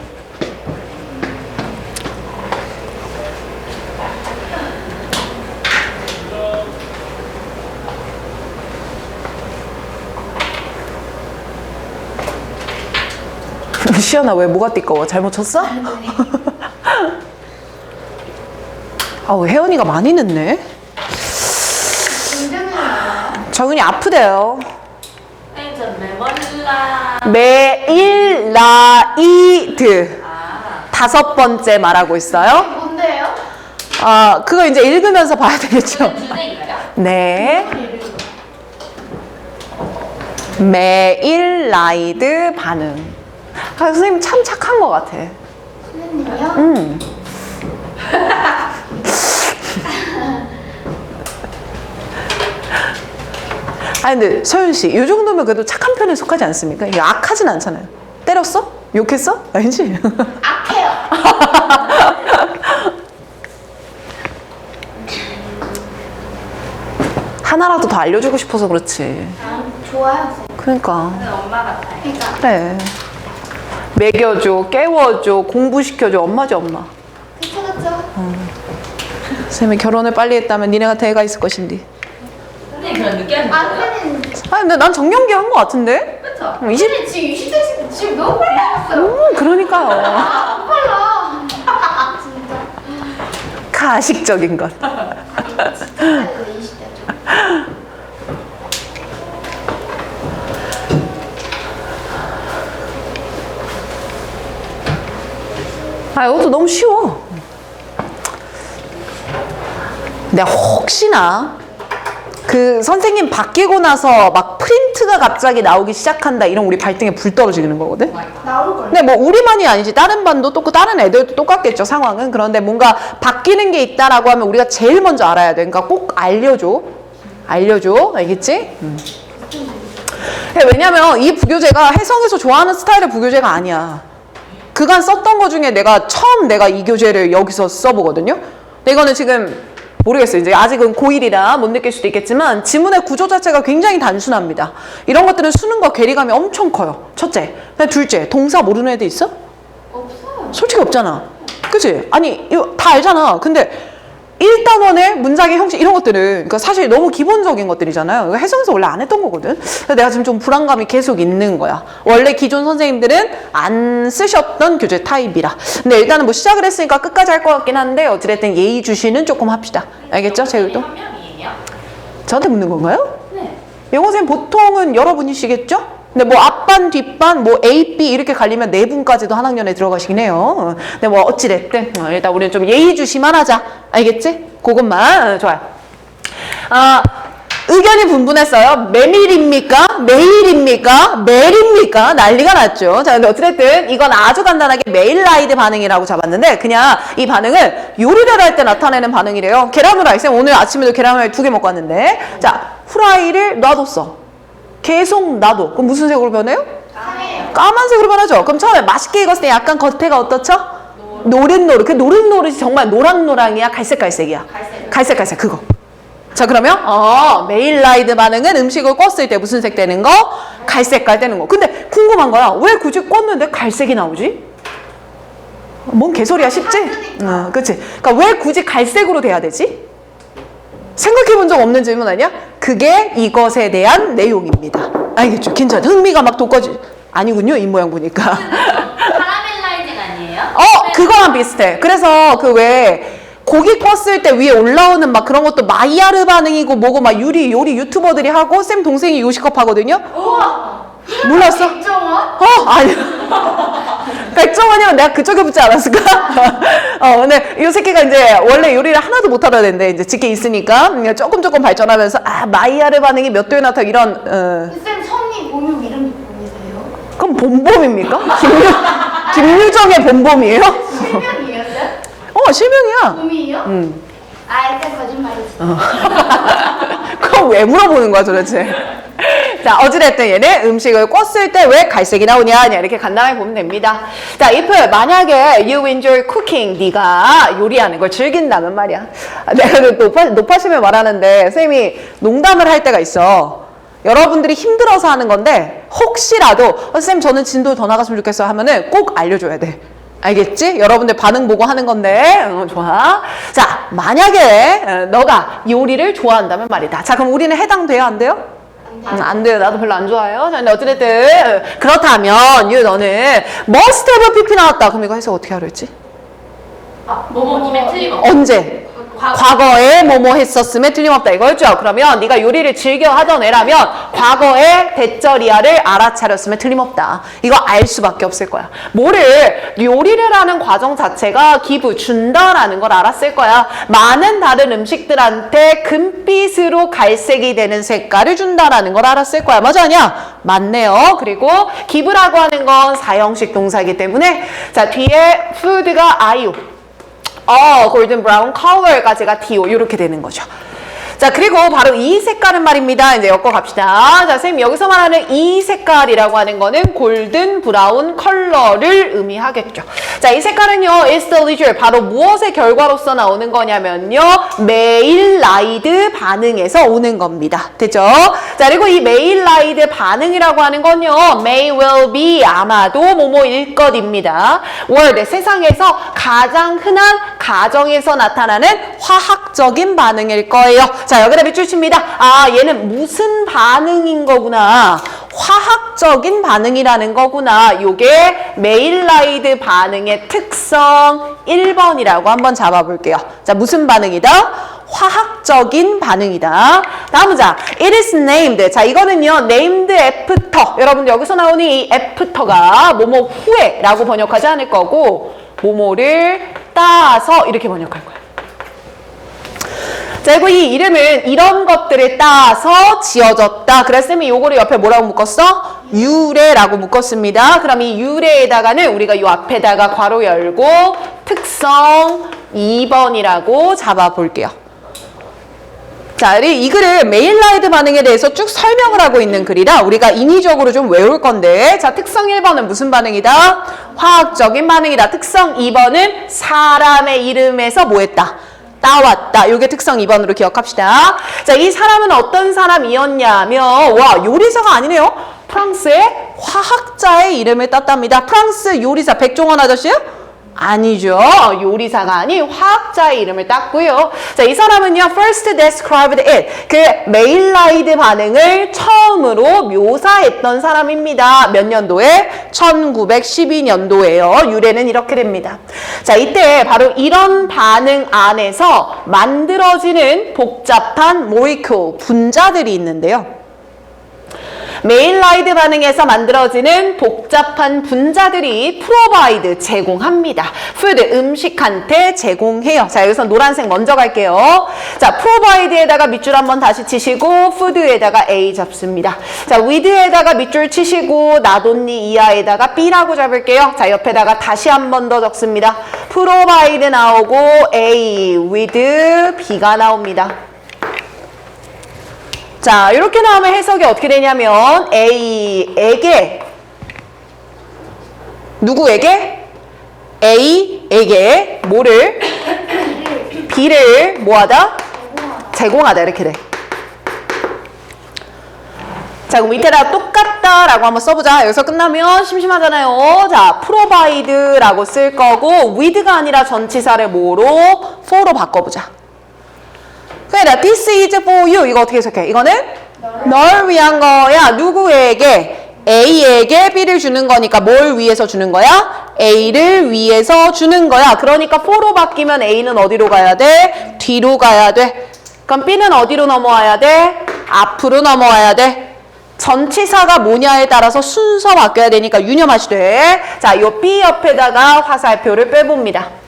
시연아, 왜 뭐가 띠꺼워? 잘못 쳤어? 혜연이가 많이 늦네. 은근히 많아요. 정은이 아프대요. 쌤, 저 메멀라. 메일라이드. 5번째 말하고 있어요. 뭔데요? 그거 이제 읽으면서 봐야 되겠죠. 주제인가요? 네. 메일라이드 반응. 선생님 참 착한 것 같아. 선생님이요? 근데 서윤 씨, 이 정도면 그래도 착한 편에 속하지 않습니까? 이게 악하진 않잖아요. 때렸어? 욕했어? 아니지? 악해요. 하나라도 더 알려주고 싶어서 그렇지. 좋아요. 그러니까. 저는 엄마 같아요. 그러니까 그래. 먹여줘, 깨워줘, 공부시켜줘. 엄마지, 엄마. 그쵸 그쵸. 쌤이 결혼을 빨리 했다면 니네 같은 애가 있을 것인데. 선생님 그런 느끼하는 거예요? 악해는 아니, 근데 난 정년기 한 거 같은데? 그쵸? 20? 근데 지금 20대 지금 너무 빨리 왔어요. 그러니까요. 아 빨라. 진짜. 가식적인 것. 진짜 20대. 아, 이것도 너무 쉬워. 내가 혹시나 그 선생님 바뀌고 나서 막 프린트가 갑자기 나오기 시작한다 이런 우리 발등에 불 떨어지는 거거든. 나올 걸. 근데 뭐 우리만이 아니지 다른 반도 똑같고 다른 애들도 똑같겠죠 상황은. 그런데 뭔가 바뀌는 게 있다라고 하면 우리가 제일 먼저 알아야 돼. 그러니까 꼭 알려줘. 알겠지? 왜냐면 이 부교재가 혜성에서 좋아하는 스타일의 부교재가 아니야. 그간 썼던 거 중에 내가 처음 내가 이 교재를 여기서 써보거든요. 근데 이거는 지금 모르겠어요. 이제 아직은 고1이라 못 느낄 수도 있겠지만 지문의 구조 자체가 굉장히 단순합니다. 이런 것들은 수능과 괴리감이 엄청 커요. 첫째. 둘째, 동사 모르는 애들 있어? 없어요. 솔직히 없잖아. 그치? 아니 이거 다 알잖아. 근데 1단원의 문장의 형식 이런 것들은 그러니까 사실 너무 기본적인 것들이잖아요. 이거 혜성에서 원래 안 했던 거거든. 그래서 내가 지금 좀 불안감이 계속 있는 거야. 원래 기존 선생님들은 안 쓰셨던 교재 타입이라. 근데 일단은 뭐 시작을 했으니까 끝까지 할 것 같긴 한데 어찌됐든 예의주시는 조금 합시다. 알겠죠? 제일도? 한 명이에요? 저한테 묻는 건가요? 네. 영어 선생님 보통은 여러분이시겠죠? 근데 뭐 앞반, 뒷반, 뭐 A, B 이렇게 갈리면 네 분까지도 한 학년에 들어가시긴 해요. 근데 뭐 어찌됐든 일단 우리는 좀 예의주시만 하자. 알겠지? 그것만 좋아요. 의견이 분분했어요. 메밀입니까? 메일입니까? 멜입니까? 난리가 났죠. 자, 근데 어찌됐든 이건 아주 간단하게 메일라이드 반응이라고 잡았는데 그냥 이 반응은 요리를 할 때 나타내는 반응이래요. 계란 후라이. 쌤 오늘 아침에도 계란 후라이 2개 먹고 왔는데 자, 후라이를 놔뒀어. 계속 놔둬. 그럼 무슨 색으로 변해요? 상해요. 까만색으로 변하죠. 그럼 처음에 맛있게 익었을 때 약간 겉에가 어떻죠? 노릇노릇. 그 노릇노릇이 정말 노랑노랑이야? 갈색갈색이야? 갈색갈색 그거. 자 그러면 메일라이드 반응은 음식을 껐을 때 무슨 색 되는 거? 갈색깔 되는 거. 근데 궁금한 거야. 왜 굳이 껐는데 갈색이 나오지? 뭔 개소리야 싶지? 그치? 그러니까 왜 굳이 갈색으로 돼야 되지? 생각해 본 적 없는 질문 아니야? 그게 이것에 대한 내용입니다. 알겠죠? 괜찮아. 흥미가 막 돋궈지. 아니군요. 이 모양 보니까. 카라멜라이징 아니에요? 그거랑 비슷해. 그래서 그 왜 고기 껐을 때 위에 올라오는 막 그런 것도 마이야르 반응이고 뭐고 막 요리 유튜버들이 하고 쌤 동생이 요식업 하거든요. 우와. 몰랐어? 백종원? 아니. 백종원이면 내가 그쪽에 붙지 않았을까? 근데 이 새끼가 이제 원래 요리를 하나도 못 하던 애인데 이제 직계 있으니까 조금 발전하면서 마이야르 반응이 몇 도에 나타 이런 쌤 성님 보면 이름이 보이세요? 그럼 봄봄입니까? 김유정의 봄봄이에요? 실명이에요 쌤? 실명이야. 봄이에요? 아 쌤 거짓말이지. 그럼 왜 물어보는 거야 도대체? 자 어찌됐든 얘는 음식을 껐을 때 왜 갈색이 나오냐 이렇게 간단하게 보면 됩니다. 자 if 만약에 you enjoy cooking 네가 요리하는 걸 즐긴다면 말이야. 내가 높아심에 말하는데 쌤이 농담을 할 때가 있어. 여러분들이 힘들어서 하는 건데 혹시라도 쌤 저는 진도 더 나갔으면 좋겠어 하면은 꼭 알려줘야 돼. 알겠지? 여러분들 반응 보고 하는 건데 좋아. 자 만약에 너가 요리를 좋아한다면 말이다. 자 그럼 우리는 해당돼요? 안 돼요? 안 돼요. 나도 별로 안 좋아해요. 자, 근데 어찌됐든 그렇다면 너는 must have pp 나왔다. 그럼 이거 해석 어떻게 하려 했지? 뭐뭐님의 틀림없어. 언제? 과거에 뭐뭐 했었음에 틀림없다 이거였죠. 그러면 네가 요리를 즐겨 하던 애라면 과거에 대절이야를 알아차렸음에 틀림없다. 이거 알 수밖에 없을 거야. 뭐를? 요리를 하는 과정 자체가 기부 준다라는 걸 알았을 거야. 많은 다른 음식들한테 금빛으로 갈색이 되는 색깔을 준다라는 걸 알았을 거야. 맞아 아니야? 맞네요. 그리고 기부라고 하는 건 사형식 동사이기 때문에 자 뒤에 food가 아이오 골든 브라운 컬러까지가 TO 이렇게 되는 거죠. 자, 그리고 바로 이 색깔은 말입니다. 이제 엮어 갑시다. 자, 선생님 여기서 말하는 이 색깔이라고 하는 거는 골든 브라운 컬러를 의미하겠죠. 자, 이 색깔은요, is the result. 바로 무엇의 결과로서 나오는 거냐면요, 메일라이드 반응에서 오는 겁니다. 됐죠? 자, 그리고 이 메일라이드 반응이라고 하는 건요, may will be, 아마도 뭐뭐일 것입니다. word, 세상에서 가장 흔한 가정에서 나타나는 화학적인 반응일 거예요. 자, 여기다 밑줄 칩니다. 아, 얘는 무슨 반응인 거구나. 화학적인 반응이라는 거구나. 요게 메일라이드 반응의 특성 1번이라고 한번 잡아볼게요. 자, 무슨 반응이다? 화학적인 반응이다. 다음 문장. It is named. 자, 이거는요, named after. 여러분들 여기서 나오는 이 after가 뭐뭐 후에 라고 번역하지 않을 거고, 뭐뭐를 따서 이렇게 번역할 거예요. 자, 그리고 이 이름은 이런 것들을 따서 지어졌다. 그래서 쌤이 요거를 옆에 뭐라고 묶었어? 유래라고 묶었습니다. 그럼 이 유래에다가는 우리가 요 앞에다가 괄호 열고 특성 2번이라고 잡아볼게요. 자, 이 글은 메일라이드 반응에 대해서 쭉 설명을 하고 있는 글이라 우리가 인위적으로 좀 외울 건데, 자, 특성 1번은 무슨 반응이다? 화학적인 반응이다. 특성 2번은 사람의 이름에서 뭐 했다? 따왔다. 요게 특성 2번으로 기억합시다. 자, 이 사람은 어떤 사람이었냐면, 와, 요리사가 아니네요. 프랑스의 화학자의 이름을 땄답니다. 프랑스 요리사 백종원 아저씨요? 아니죠. 요리사가 아닌 화학자의 이름을 땄고요. 자, 이 사람은요, first described it. 그 메일라이드 반응을 처음으로 묘사했던 사람입니다. 몇 년도에? 1912년도에요. 유래는 이렇게 됩니다. 자, 이때 바로 이런 반응 안에서 만들어지는 복잡한 모리큘, 분자들이 있는데요. 메일라이드 반응에서 만들어지는 복잡한 분자들이 provide, 제공합니다. food, 음식한테 제공해요. 자, 여기서 노란색 먼저 갈게요. 자, provide에다가 밑줄 한번 다시 치시고 food에다가 A 잡습니다. 자, with에다가 밑줄 치시고 나돈니 이하에다가 B라고 잡을게요. 자, 옆에다가 다시 한 번 더 적습니다. provide 나오고 A, with, B가 나옵니다. 자, 이렇게 나오면 해석이 어떻게 되냐면 A에게 누구에게? A에게 뭐를? B를 뭐하다? 제공하다. 이렇게 돼. 자, 그럼 밑에다 똑같다 라고 한번 써보자. 여기서 끝나면 심심하잖아요. 자, provide라고 쓸 거고 with가 아니라 전치사를 뭐로? for로 바꿔보자. 그래, this is for you. 이거 어떻게 해석해? 이거는 널 위한 거야. 누구에게? A에게 B를 주는 거니까 뭘 위해서 주는 거야? A를 위해서 주는 거야. 그러니까 for로 바뀌면 A는 어디로 가야 돼? 뒤로 가야 돼. 그럼 B는 어디로 넘어와야 돼? 앞으로 넘어와야 돼. 전치사가 뭐냐에 따라서 순서 바뀌어야 되니까 유념하시 돼. 자, 요 B 옆에다가 화살표를 빼봅니다.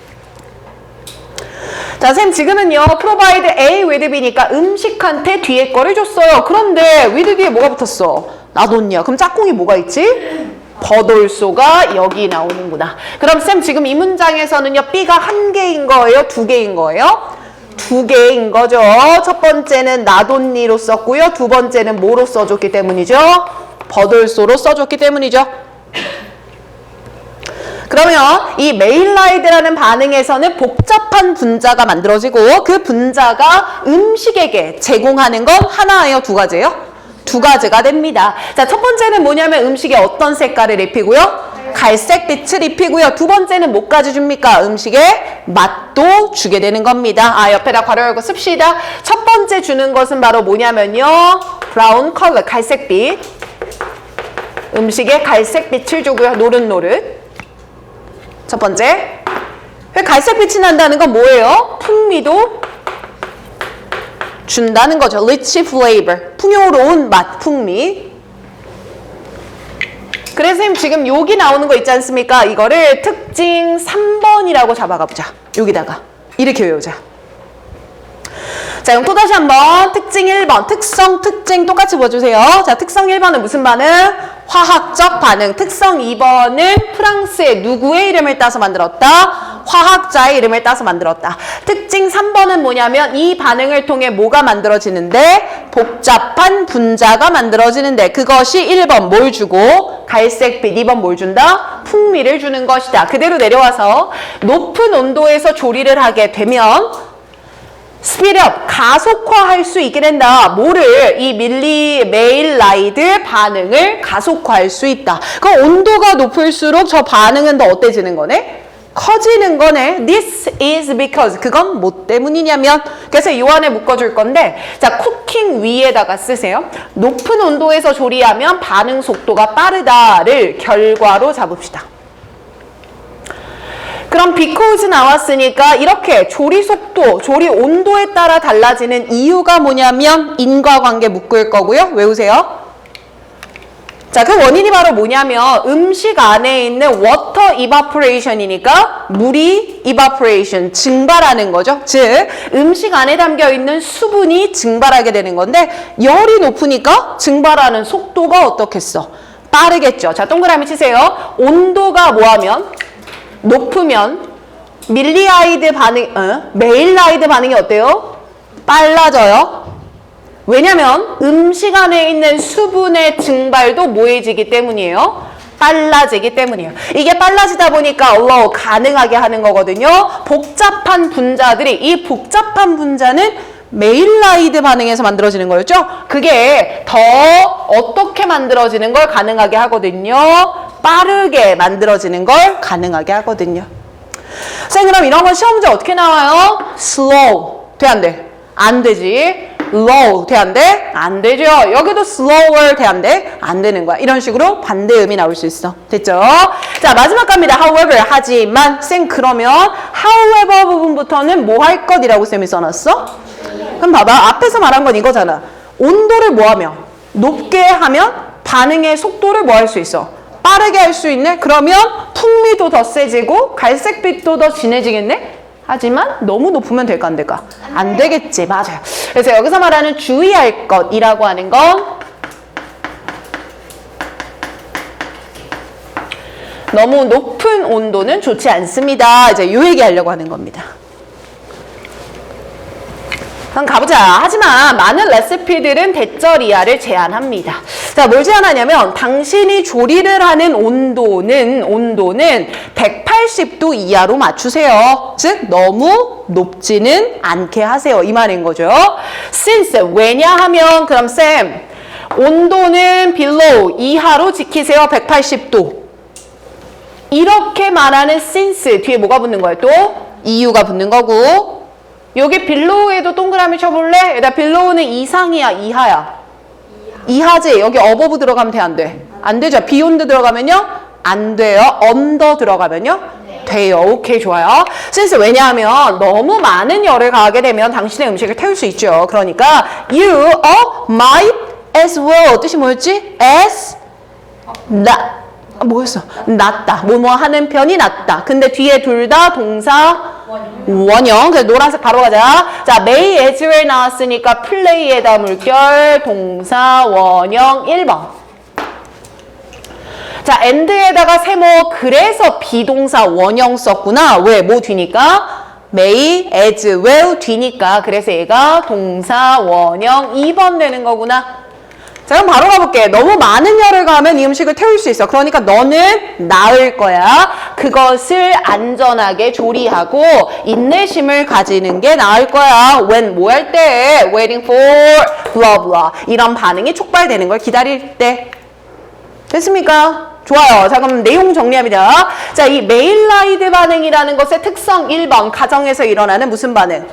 자, 쌤 지금은요, provide A with B니까 음식한테 뒤에 거를 줬어요. 그런데 with 뒤에 뭐가 붙었어? 나돈니야. 그럼 짝꿍이 뭐가 있지? 버돌소가 여기 나오는구나. 그럼 쌤 지금 이 문장에서는요, B가 한 개인 거예요? 두 개인 거예요? 두 개인 거죠. 첫 번째는 나돈니로 썼고요. 두 번째는 뭐로 써줬기 때문이죠? 버돌소로 써줬기 때문이죠. 그러면 이 메일라이드라는 반응에서는 복잡한 분자가 만들어지고 그 분자가 음식에게 제공하는 건 하나예요? 두 가지예요? 두 가지가 됩니다. 자, 첫 번째는 뭐냐면 음식에 어떤 색깔을 입히고요? 갈색빛을 입히고요. 두 번째는 뭐까지 줍니까? 음식에 맛도 주게 되는 겁니다. 아, 옆에다 괄호 열고 씁시다. 첫 번째 주는 것은 바로 뭐냐면요, 브라운 컬러, 갈색빛. 음식에 갈색빛을 주고요. 노릇노릇. 첫 번째. 갈색빛이 난다는 건 뭐예요? 풍미도 준다는 거죠. rich flavor. 풍요로운 맛, 풍미. 그래서 선생님 지금 여기 나오는 거 있지 않습니까? 이거를 특징 3번이라고 잡아가 보자. 여기다가. 이렇게 외우자. 자, 그럼 또다시 한번 특징 1번, 특성, 특징 똑같이 보여주세요. 자, 특성 1번은 무슨 반응? 화학적 반응. 특성 2번은 프랑스의 누구의 이름을 따서 만들었다? 화학자의 이름을 따서 만들었다. 특징 3번은 뭐냐면 이 반응을 통해 뭐가 만들어지는데? 복잡한 분자가 만들어지는데 그것이 1번 뭘 주고 갈색빛, 2번 뭘 준다? 풍미를 주는 것이다. 그대로 내려와서 높은 온도에서 조리를 하게 되면 스피드업, 가속화할 수 있게 된다. 뭐를? 이 메일라이드 반응을 가속화할 수 있다. 그럼 온도가 높을수록 저 반응은 더 어때지는 거네? 커지는 거네. This is because. 그건 뭐 때문이냐면, 그래서 요 안에 묶어줄 건데, 자, 쿠킹 위에다가 쓰세요. 높은 온도에서 조리하면 반응 속도가 빠르다를 결과로 잡읍시다. 그럼 because 나왔으니까 이렇게 조리 속도, 조리 온도에 따라 달라지는 이유가 뭐냐면 인과관계 묶을 거고요. 외우세요. 자, 그 원인이 바로 뭐냐면 음식 안에 있는 water evaporation이니까 물이 evaporation, 증발하는 거죠. 즉, 음식 안에 담겨 있는 수분이 증발하게 되는 건데 열이 높으니까 증발하는 속도가 어떻겠어? 빠르겠죠. 자, 동그라미 치세요. 온도가 뭐하면? 높으면 메일라이드 반응이 어때요? 빨라져요. 왜냐면 음식 안에 있는 수분의 증발도 뭐해지기 때문이에요? 빨라지기 때문이에요. 이게 빨라지다 보니까 가능하게 하는 거거든요. 복잡한 분자들이, 이 복잡한 분자는 메일라이드 반응에서 만들어지는 거였죠? 그게 더 어떻게 만들어지는 걸 가능하게 하거든요. 빠르게 만들어지는 걸 가능하게 하거든요. 선생님, 그럼 이런 건 시험 문제 어떻게 나와요? slow. 돼, 안 돼? 안 되지. low. 돼, 안 돼? 안 되죠. 여기도 slower. 돼, 안 돼? 안 되는 거야. 이런 식으로 반대음이 나올 수 있어. 됐죠? 자, 마지막 갑니다. however. 하지만. 쌤, 그러면 however 부분부터는 뭐 할 것이라고 쌤이 써놨어? 그럼 봐봐. 앞에서 말한 건 이거잖아. 온도를 뭐 하면? 높게 하면 반응의 속도를 뭐 할 수 있어? 빠르게 할 수 있네? 그러면 풍미도 더 세지고 갈색빛도 더 진해지겠네? 하지만 너무 높으면 될까 안 될까? 안 되겠지. 맞아요. 그래서 여기서 말하는 주의할 것이라고 하는 건 너무 높은 온도는 좋지 않습니다. 이제 이 얘기 하려고 하는 겁니다. 그럼 가보자. 하지만 많은 레시피들은 대절 이하를 제한합니다. 자, 뭘 제한하냐면 당신이 조리를 하는 온도는 180도 이하로 맞추세요. 즉 너무 높지는 않게 하세요. 이 말인 거죠. Since 왜냐하면 그럼 쌤 온도는 below 이하로 지키세요. 180도. 이렇게 말하는 since 뒤에 뭐가 붙는 거예요? 또 이유가 붙는 거고. 여기 빌로우에도 동그라미 쳐볼래? 얘들아, 빌로우는 이상이야, 이하야? 이하지? 여기 어버브 들어가면 돼, 안 돼? 안 되죠? 비욘드 들어가면요? 안 돼요. 언더 들어가면요? 돼요. 오케이, 좋아요. since 왜냐하면 너무 많은 열을 가하게 되면 당신의 음식을 태울 수 있죠. 그러니까 you might as well 뜻이 뭐였지? as 뭐였어? 낫다. 뭐뭐 하는 편이 낫다. 근데 뒤에 둘 다 동사 원형. 그래서 노란색 바로 가자. 자, may as well 나왔으니까 play에다 물결 동사 원형 1번. 자, and에다가 세모 그래서 비동사 원형 썼구나. 왜? 뭐 뒤니까? may as well 뒤니까. 그래서 얘가 동사 원형 2번 되는 거구나. 자, 그럼 바로 가볼게. 너무 많은 열을 가하면 이 음식을 태울 수 있어. 그러니까 너는 나을 거야. 그것을 안전하게 조리하고 인내심을 가지는 게 나을 거야. when 뭐 할 때? waiting for blah blah. 이런 반응이 촉발되는 걸 기다릴 때. 됐습니까? 좋아요. 자, 그럼 내용 정리합니다. 자, 이 메일라이드 반응이라는 것의 특성 1번. 가정에서 일어나는 무슨 반응?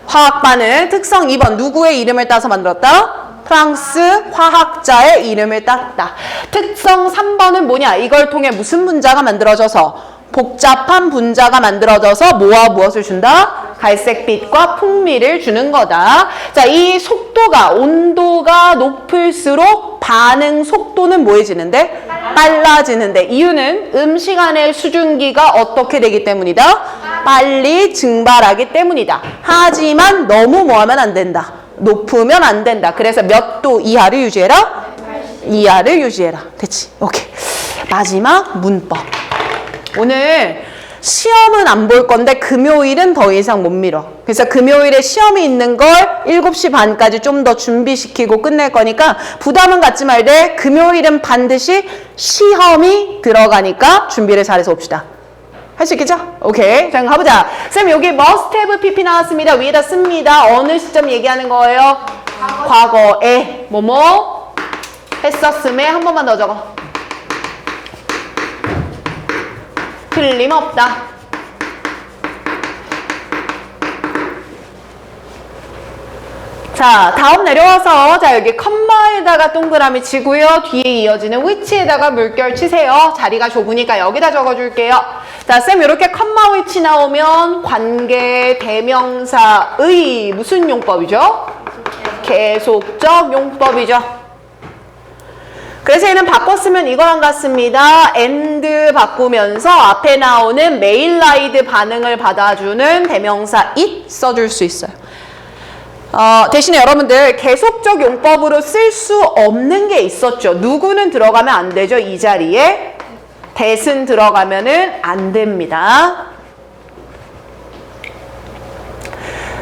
화학 반응. 특성 2번. 누구의 이름을 따서 만들었다? 프랑스 화학자의 이름을 땄다. 특성 3번은 뭐냐? 이걸 통해 무슨 분자가 만들어져서? 복잡한 분자가 만들어져서 뭐와 무엇을 준다? 갈색빛과 풍미를 주는 거다. 자, 이 속도가, 온도가 높을수록 반응 속도는 뭐해지는데? 빨라지는데. 이유는 음식 안의 수증기가 어떻게 되기 때문이다? 빨리 증발하기 때문이다. 하지만 너무 뭐하면 안 된다? 높으면 안 된다. 그래서 몇 도 이하를 유지해라? 이하를 유지해라. 됐지? 오케이. 마지막 문법. 오늘 시험은 안 볼 건데 금요일은 더 이상 못 미뤄. 그래서 금요일에 시험이 있는 걸 7시 반까지 좀 더 준비시키고 끝낼 거니까 부담은 갖지 말되 금요일은 반드시 시험이 들어가니까 준비를 잘해서 옵시다. 할 수 있겠죠? 오케이. 자, 가보자. 쌤, 여기 must have pp 나왔습니다. 위에다 씁니다. 어느 시점 얘기하는 거예요? 과거에 뭐뭐 했었음에 한 번만 더 적어. 틀림없다. 자, 다음 내려와서 자 여기 컴마에다가 동그라미 치고요. 뒤에 이어지는 위치에다가 물결 치세요. 자리가 좁으니까 여기다 적어줄게요. 자, 쌤 이렇게 컴마 위치 나오면 관계 대명사의 무슨 용법이죠? 계속적 용법이죠. 그래서 얘는 바꿨으면 이거랑 같습니다. and 바꾸면서 앞에 나오는 메일라이드 반응을 받아주는 대명사 it 써줄 수 있어요. 대신에 여러분들 계속적 용법으로 쓸 수 없는 게 있었죠. 누구는 들어가면 안 되죠. 이 자리에 that은 들어가면은 안 됩니다.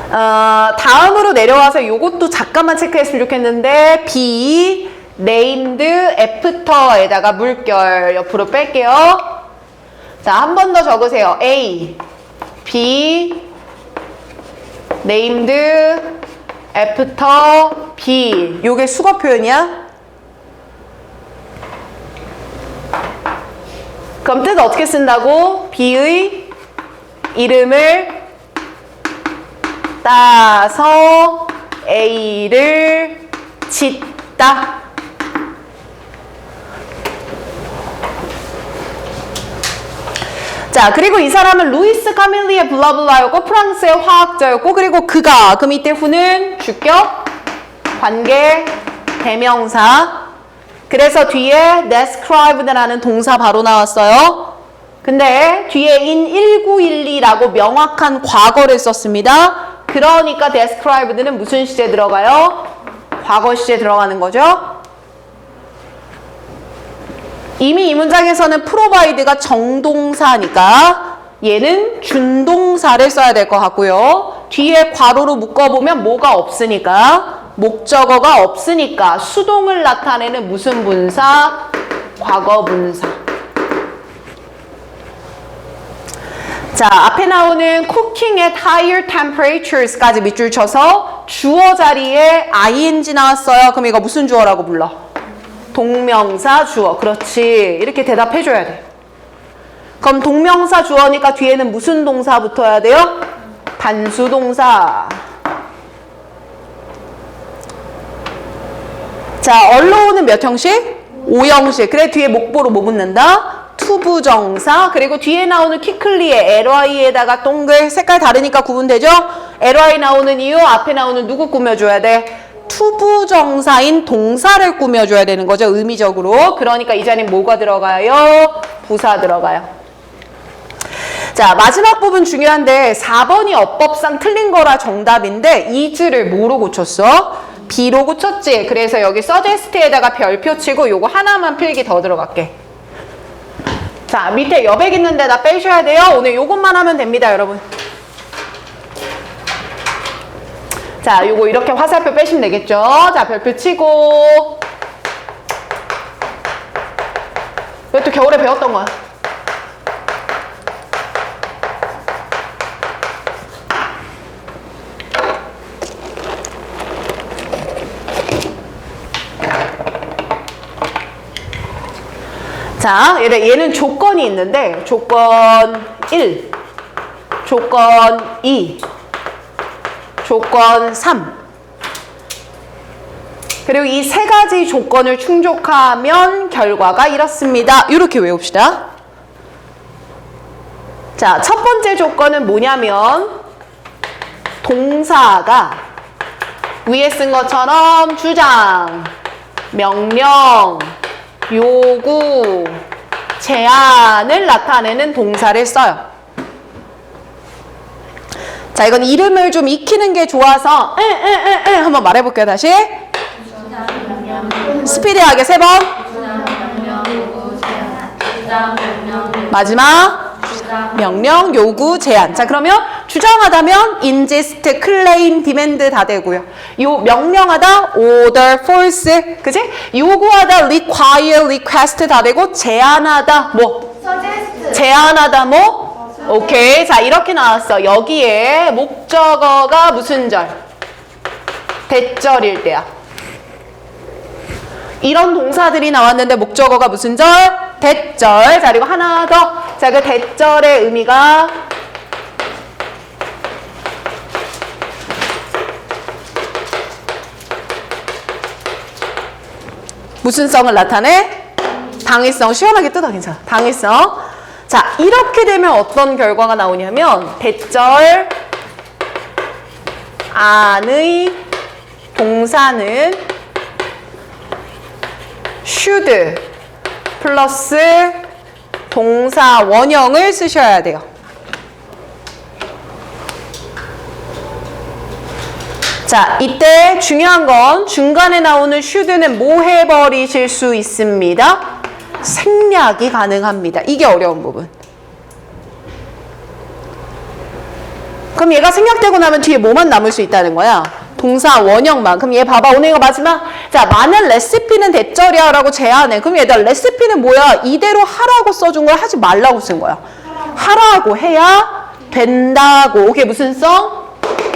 다음으로 내려와서 요것도 잠깐만 체크했으면 좋겠는데 be named after에다가 물결 옆으로 뺄게요. 자, 한 번 더 적으세요. A, be named after B. 요게 수거 표현이야? 그럼 뜻 어떻게 쓴다고? B의 이름을 따서 A를 짓다. 자, 그리고 이 사람은 루이스 카밀리의 블라블라였고 프랑스의 화학자였고 그리고 그가 그럼 이때 후는 주격, 관계, 대명사. 그래서 뒤에 described라는 동사 바로 나왔어요. 근데 뒤에 in 1912라고 명확한 과거를 썼습니다. 그러니까 described는 무슨 시제 들어가요? 과거 시제 들어가는 거죠. 이미 이 문장에서는 provide가 정동사니까 얘는 준동사를 써야 될 것 같고요. 뒤에 괄호로 묶어보면 뭐가 없으니까 목적어가 없으니까 수동을 나타내는 무슨 분사? 과거 분사. 자, 앞에 나오는 cooking at higher temperatures까지 밑줄 쳐서 주어 자리에 ing 나왔어요. 그럼 이거 무슨 주어라고 불러? 동명사 주어. 그렇지. 이렇게 대답해줘야 돼. 그럼 동명사 주어니까 뒤에는 무슨 동사 붙어야 돼요? 단수동사. 자, 언로우는 몇 형식? 5형식. 그래, 뒤에 목보로 뭐 붙는다? 투부정사. 그리고 뒤에 나오는 quickly에 ly에다가 동글. 색깔 다르니까 구분되죠? ly 나오는 이유, 앞에 나오는 누구 꾸며줘야 돼? 투부정사인 동사를 꾸며줘야 되는 거죠. 의미적으로. 그러니까 이 자리에 뭐가 들어가요? 부사 들어가요. 자, 마지막 부분 중요한데 4번이 어법상 틀린 거라 정답인데 이 줄을 뭐로 고쳤어? B로 고쳤지. 그래서 여기 suggest에다가 별표 치고 요거 하나만 필기 더 들어갈게. 자, 밑에 여백 있는 데다 빼셔야 돼요. 오늘 요것만 하면 됩니다, 여러분. 자, 요거 이렇게 화살표 빼시면 되겠죠? 자, 별표 치고. 이것도 겨울에 배웠던 거야. 자, 얘는 조건이 있는데 조건 1, 조건 2, 조건 3. 그리고 이 세 가지 조건을 충족하면 결과가 이렇습니다. 이렇게 외웁시다. 자, 첫 번째 조건은 뭐냐면 동사가 위에 쓴 것처럼 주장, 명령, 요구, 제안을 나타내는 동사를 써요. 자, 이건 이름을 좀 익히는 게 좋아서 한번 말해볼게요. 다시 스피디하게 3번. 마지막 명령, 요구, 제한. 자, 그러면 주장하다면 insist, claim, demand 다 되고요. 요 명령하다 order, force, 그지? 요구하다 require, request 다 되고 제한하다 뭐? 서제스트. 제한하다 뭐? 오케이. 자, 이렇게 나왔어. 여기에 목적어가 무슨 절? 대절일 때야. 이런 동사들이 나왔는데 목적어가 무슨 절? 대절. 자, 그리고 하나 더. 자, 그 대절의 의미가 무슨 성을 나타내? 당위성. 시원하게 뜯어, 괜찮아. 당위성. 자, 이렇게 되면 어떤 결과가 나오냐면 대절 안의 동사는 should 플러스 동사 원형을 쓰셔야 돼요. 자, 이때 중요한 건 중간에 나오는 should는 뭐 해버리실 수 있습니다? 생략이 가능합니다. 이게 어려운 부분. 그럼 얘가 생략되고 나면 뒤에 뭐만 남을 수 있다는 거야? 동사 원형만. 그럼 얘 봐봐. 오늘 이거 마지막. 자, 많은 레시피는 대절이야 라고 제안해. 그럼 얘들 레시피는 뭐야? 이대로 하라고 써준 걸 하지 말라고 쓴 거야. 하라고 해야 된다고. 오케이, 무슨 성?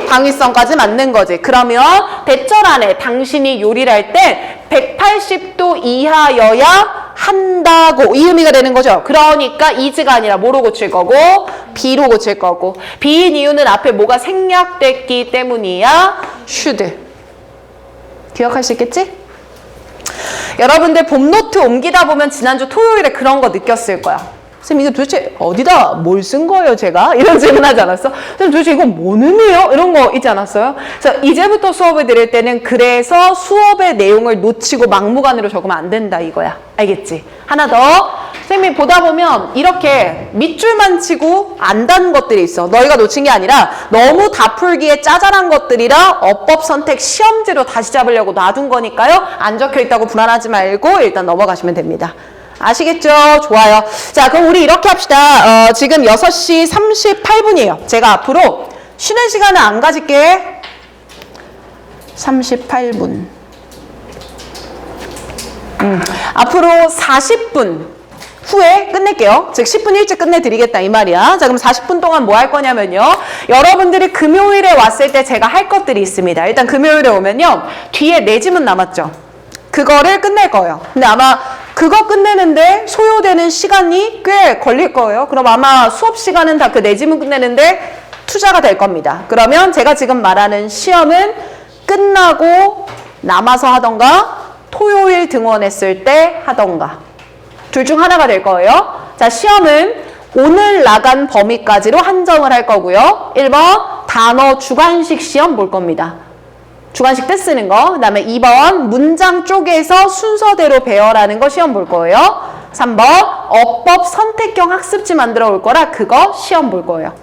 당위성까지 맞는 거지. 그러면 대절 안에 당신이 요리를 할 때 180도 이하여야 한다고 이 의미가 되는 거죠. 그러니까 is가 아니라 뭐로 고칠 거고? be로 고칠 거고. be인 이유는 앞에 뭐가 생략됐기 때문이야? should. 기억할 수 있겠지? 여러분들 봄노트 옮기다 보면 지난주 토요일에 그런 거 느꼈을 거야. 쌤 이거 도대체 어디다 뭘 쓴 거예요 제가? 이런 질문 하지 않았어? 쌤 도대체 이건 뭔 의미예요? 이런 거 있지 않았어요? 그래서 이제부터 수업을 들을 때는 그래서 수업의 내용을 놓치고 막무가내로 적으면 안 된다 이거야. 알겠지? 하나 더. 쌤이 보다 보면 이렇게 밑줄만 치고 안 단 것들이 있어. 너희가 놓친 게 아니라 너무 다 풀기에 짜잘한 것들이라 어법 선택 시험지로 다시 잡으려고 놔둔 거니까요. 안 적혀 있다고 불안하지 말고 일단 넘어가시면 됩니다. 아시겠죠? 좋아요. 자, 그럼 우리 이렇게 합시다. 지금 6시 38분이에요. 제가 앞으로 쉬는 시간은 안 가질게. 38분. 앞으로 40분 후에 끝낼게요. 즉 10분 일찍 끝내드리겠다 이 말이야. 자, 그럼 40분 동안 뭐 할 거냐면요. 여러분들이 금요일에 왔을 때 제가 할 것들이 있습니다. 일단 금요일에 오면요. 뒤에 내지문 남았죠. 그거를 끝낼 거예요. 근데 아마 그거 끝내는데 소요되는 시간이 꽤 걸릴 거예요. 그럼 아마 수업 시간은 다 그 내지문 끝내는데 투자가 될 겁니다. 그러면 제가 지금 말하는 시험은 끝나고 남아서 하던가 토요일 등원했을 때 하던가 둘 중 하나가 될 거예요. 자, 시험은 오늘 나간 범위까지로 한정을 할 거고요. 1번 단어 주관식 시험 볼 겁니다. 주관식 때 쓰는 거. 그 다음에 2번 문장 쪼개서 순서대로 배열하는 거 시험 볼 거예요. 3번 어법 선택형 학습지 만들어 올 거라 그거 시험 볼 거예요.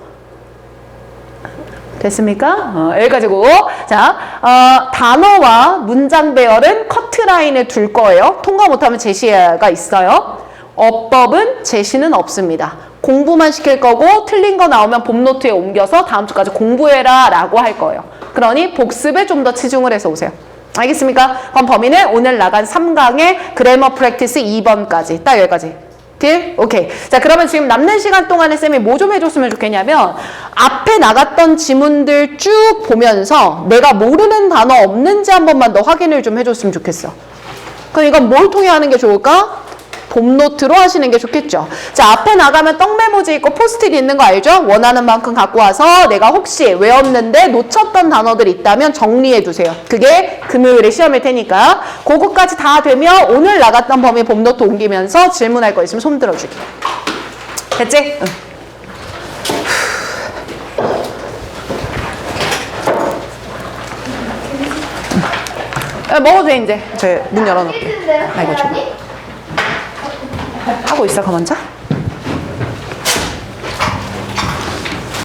됐습니까? 여기까지고. 자, 단어와 문장 배열은 커트라인에 둘 거예요. 통과 못하면 제시가 있어요. 어법은 제시는 없습니다. 공부만 시킬 거고 틀린 거 나오면 봄노트에 옮겨서 다음 주까지 공부해라 라고 할 거예요. 그러니 복습에 좀 더 치중을 해서 오세요. 알겠습니까? 그럼 범위는 오늘 나간 3강의 그래머 프랙티스 2번까지. 딱 여기까지. 딜? 오케이. 자, 그러면 지금 남는 시간 동안에 쌤이 뭐 좀 해줬으면 좋겠냐면 앞에 나갔던 지문들 쭉 보면서 내가 모르는 단어 없는지 한 번만 더 확인을 좀 해줬으면 좋겠어. 그럼 이건 뭘 통해 하는 게 좋을까? 봄노트로 하시는 게 좋겠죠. 자, 앞에 나가면 떡메모지 있고 포스트잇 있는 거 알죠? 원하는 만큼 갖고 와서 내가 혹시 외웠는데 놓쳤던 단어들 있다면 정리해 두세요. 그게 금요일에 시험일 테니까. 그거까지 다 되면 오늘 나갔던 범위 봄노트 옮기면서 질문할 거 있으면 손 들어주기. 됐지? 응. 먹어도 돼 이제. 저 문 열어놓을게. 퀴즈인데요, 아이고, 계란이? 하고 있어, 가만자.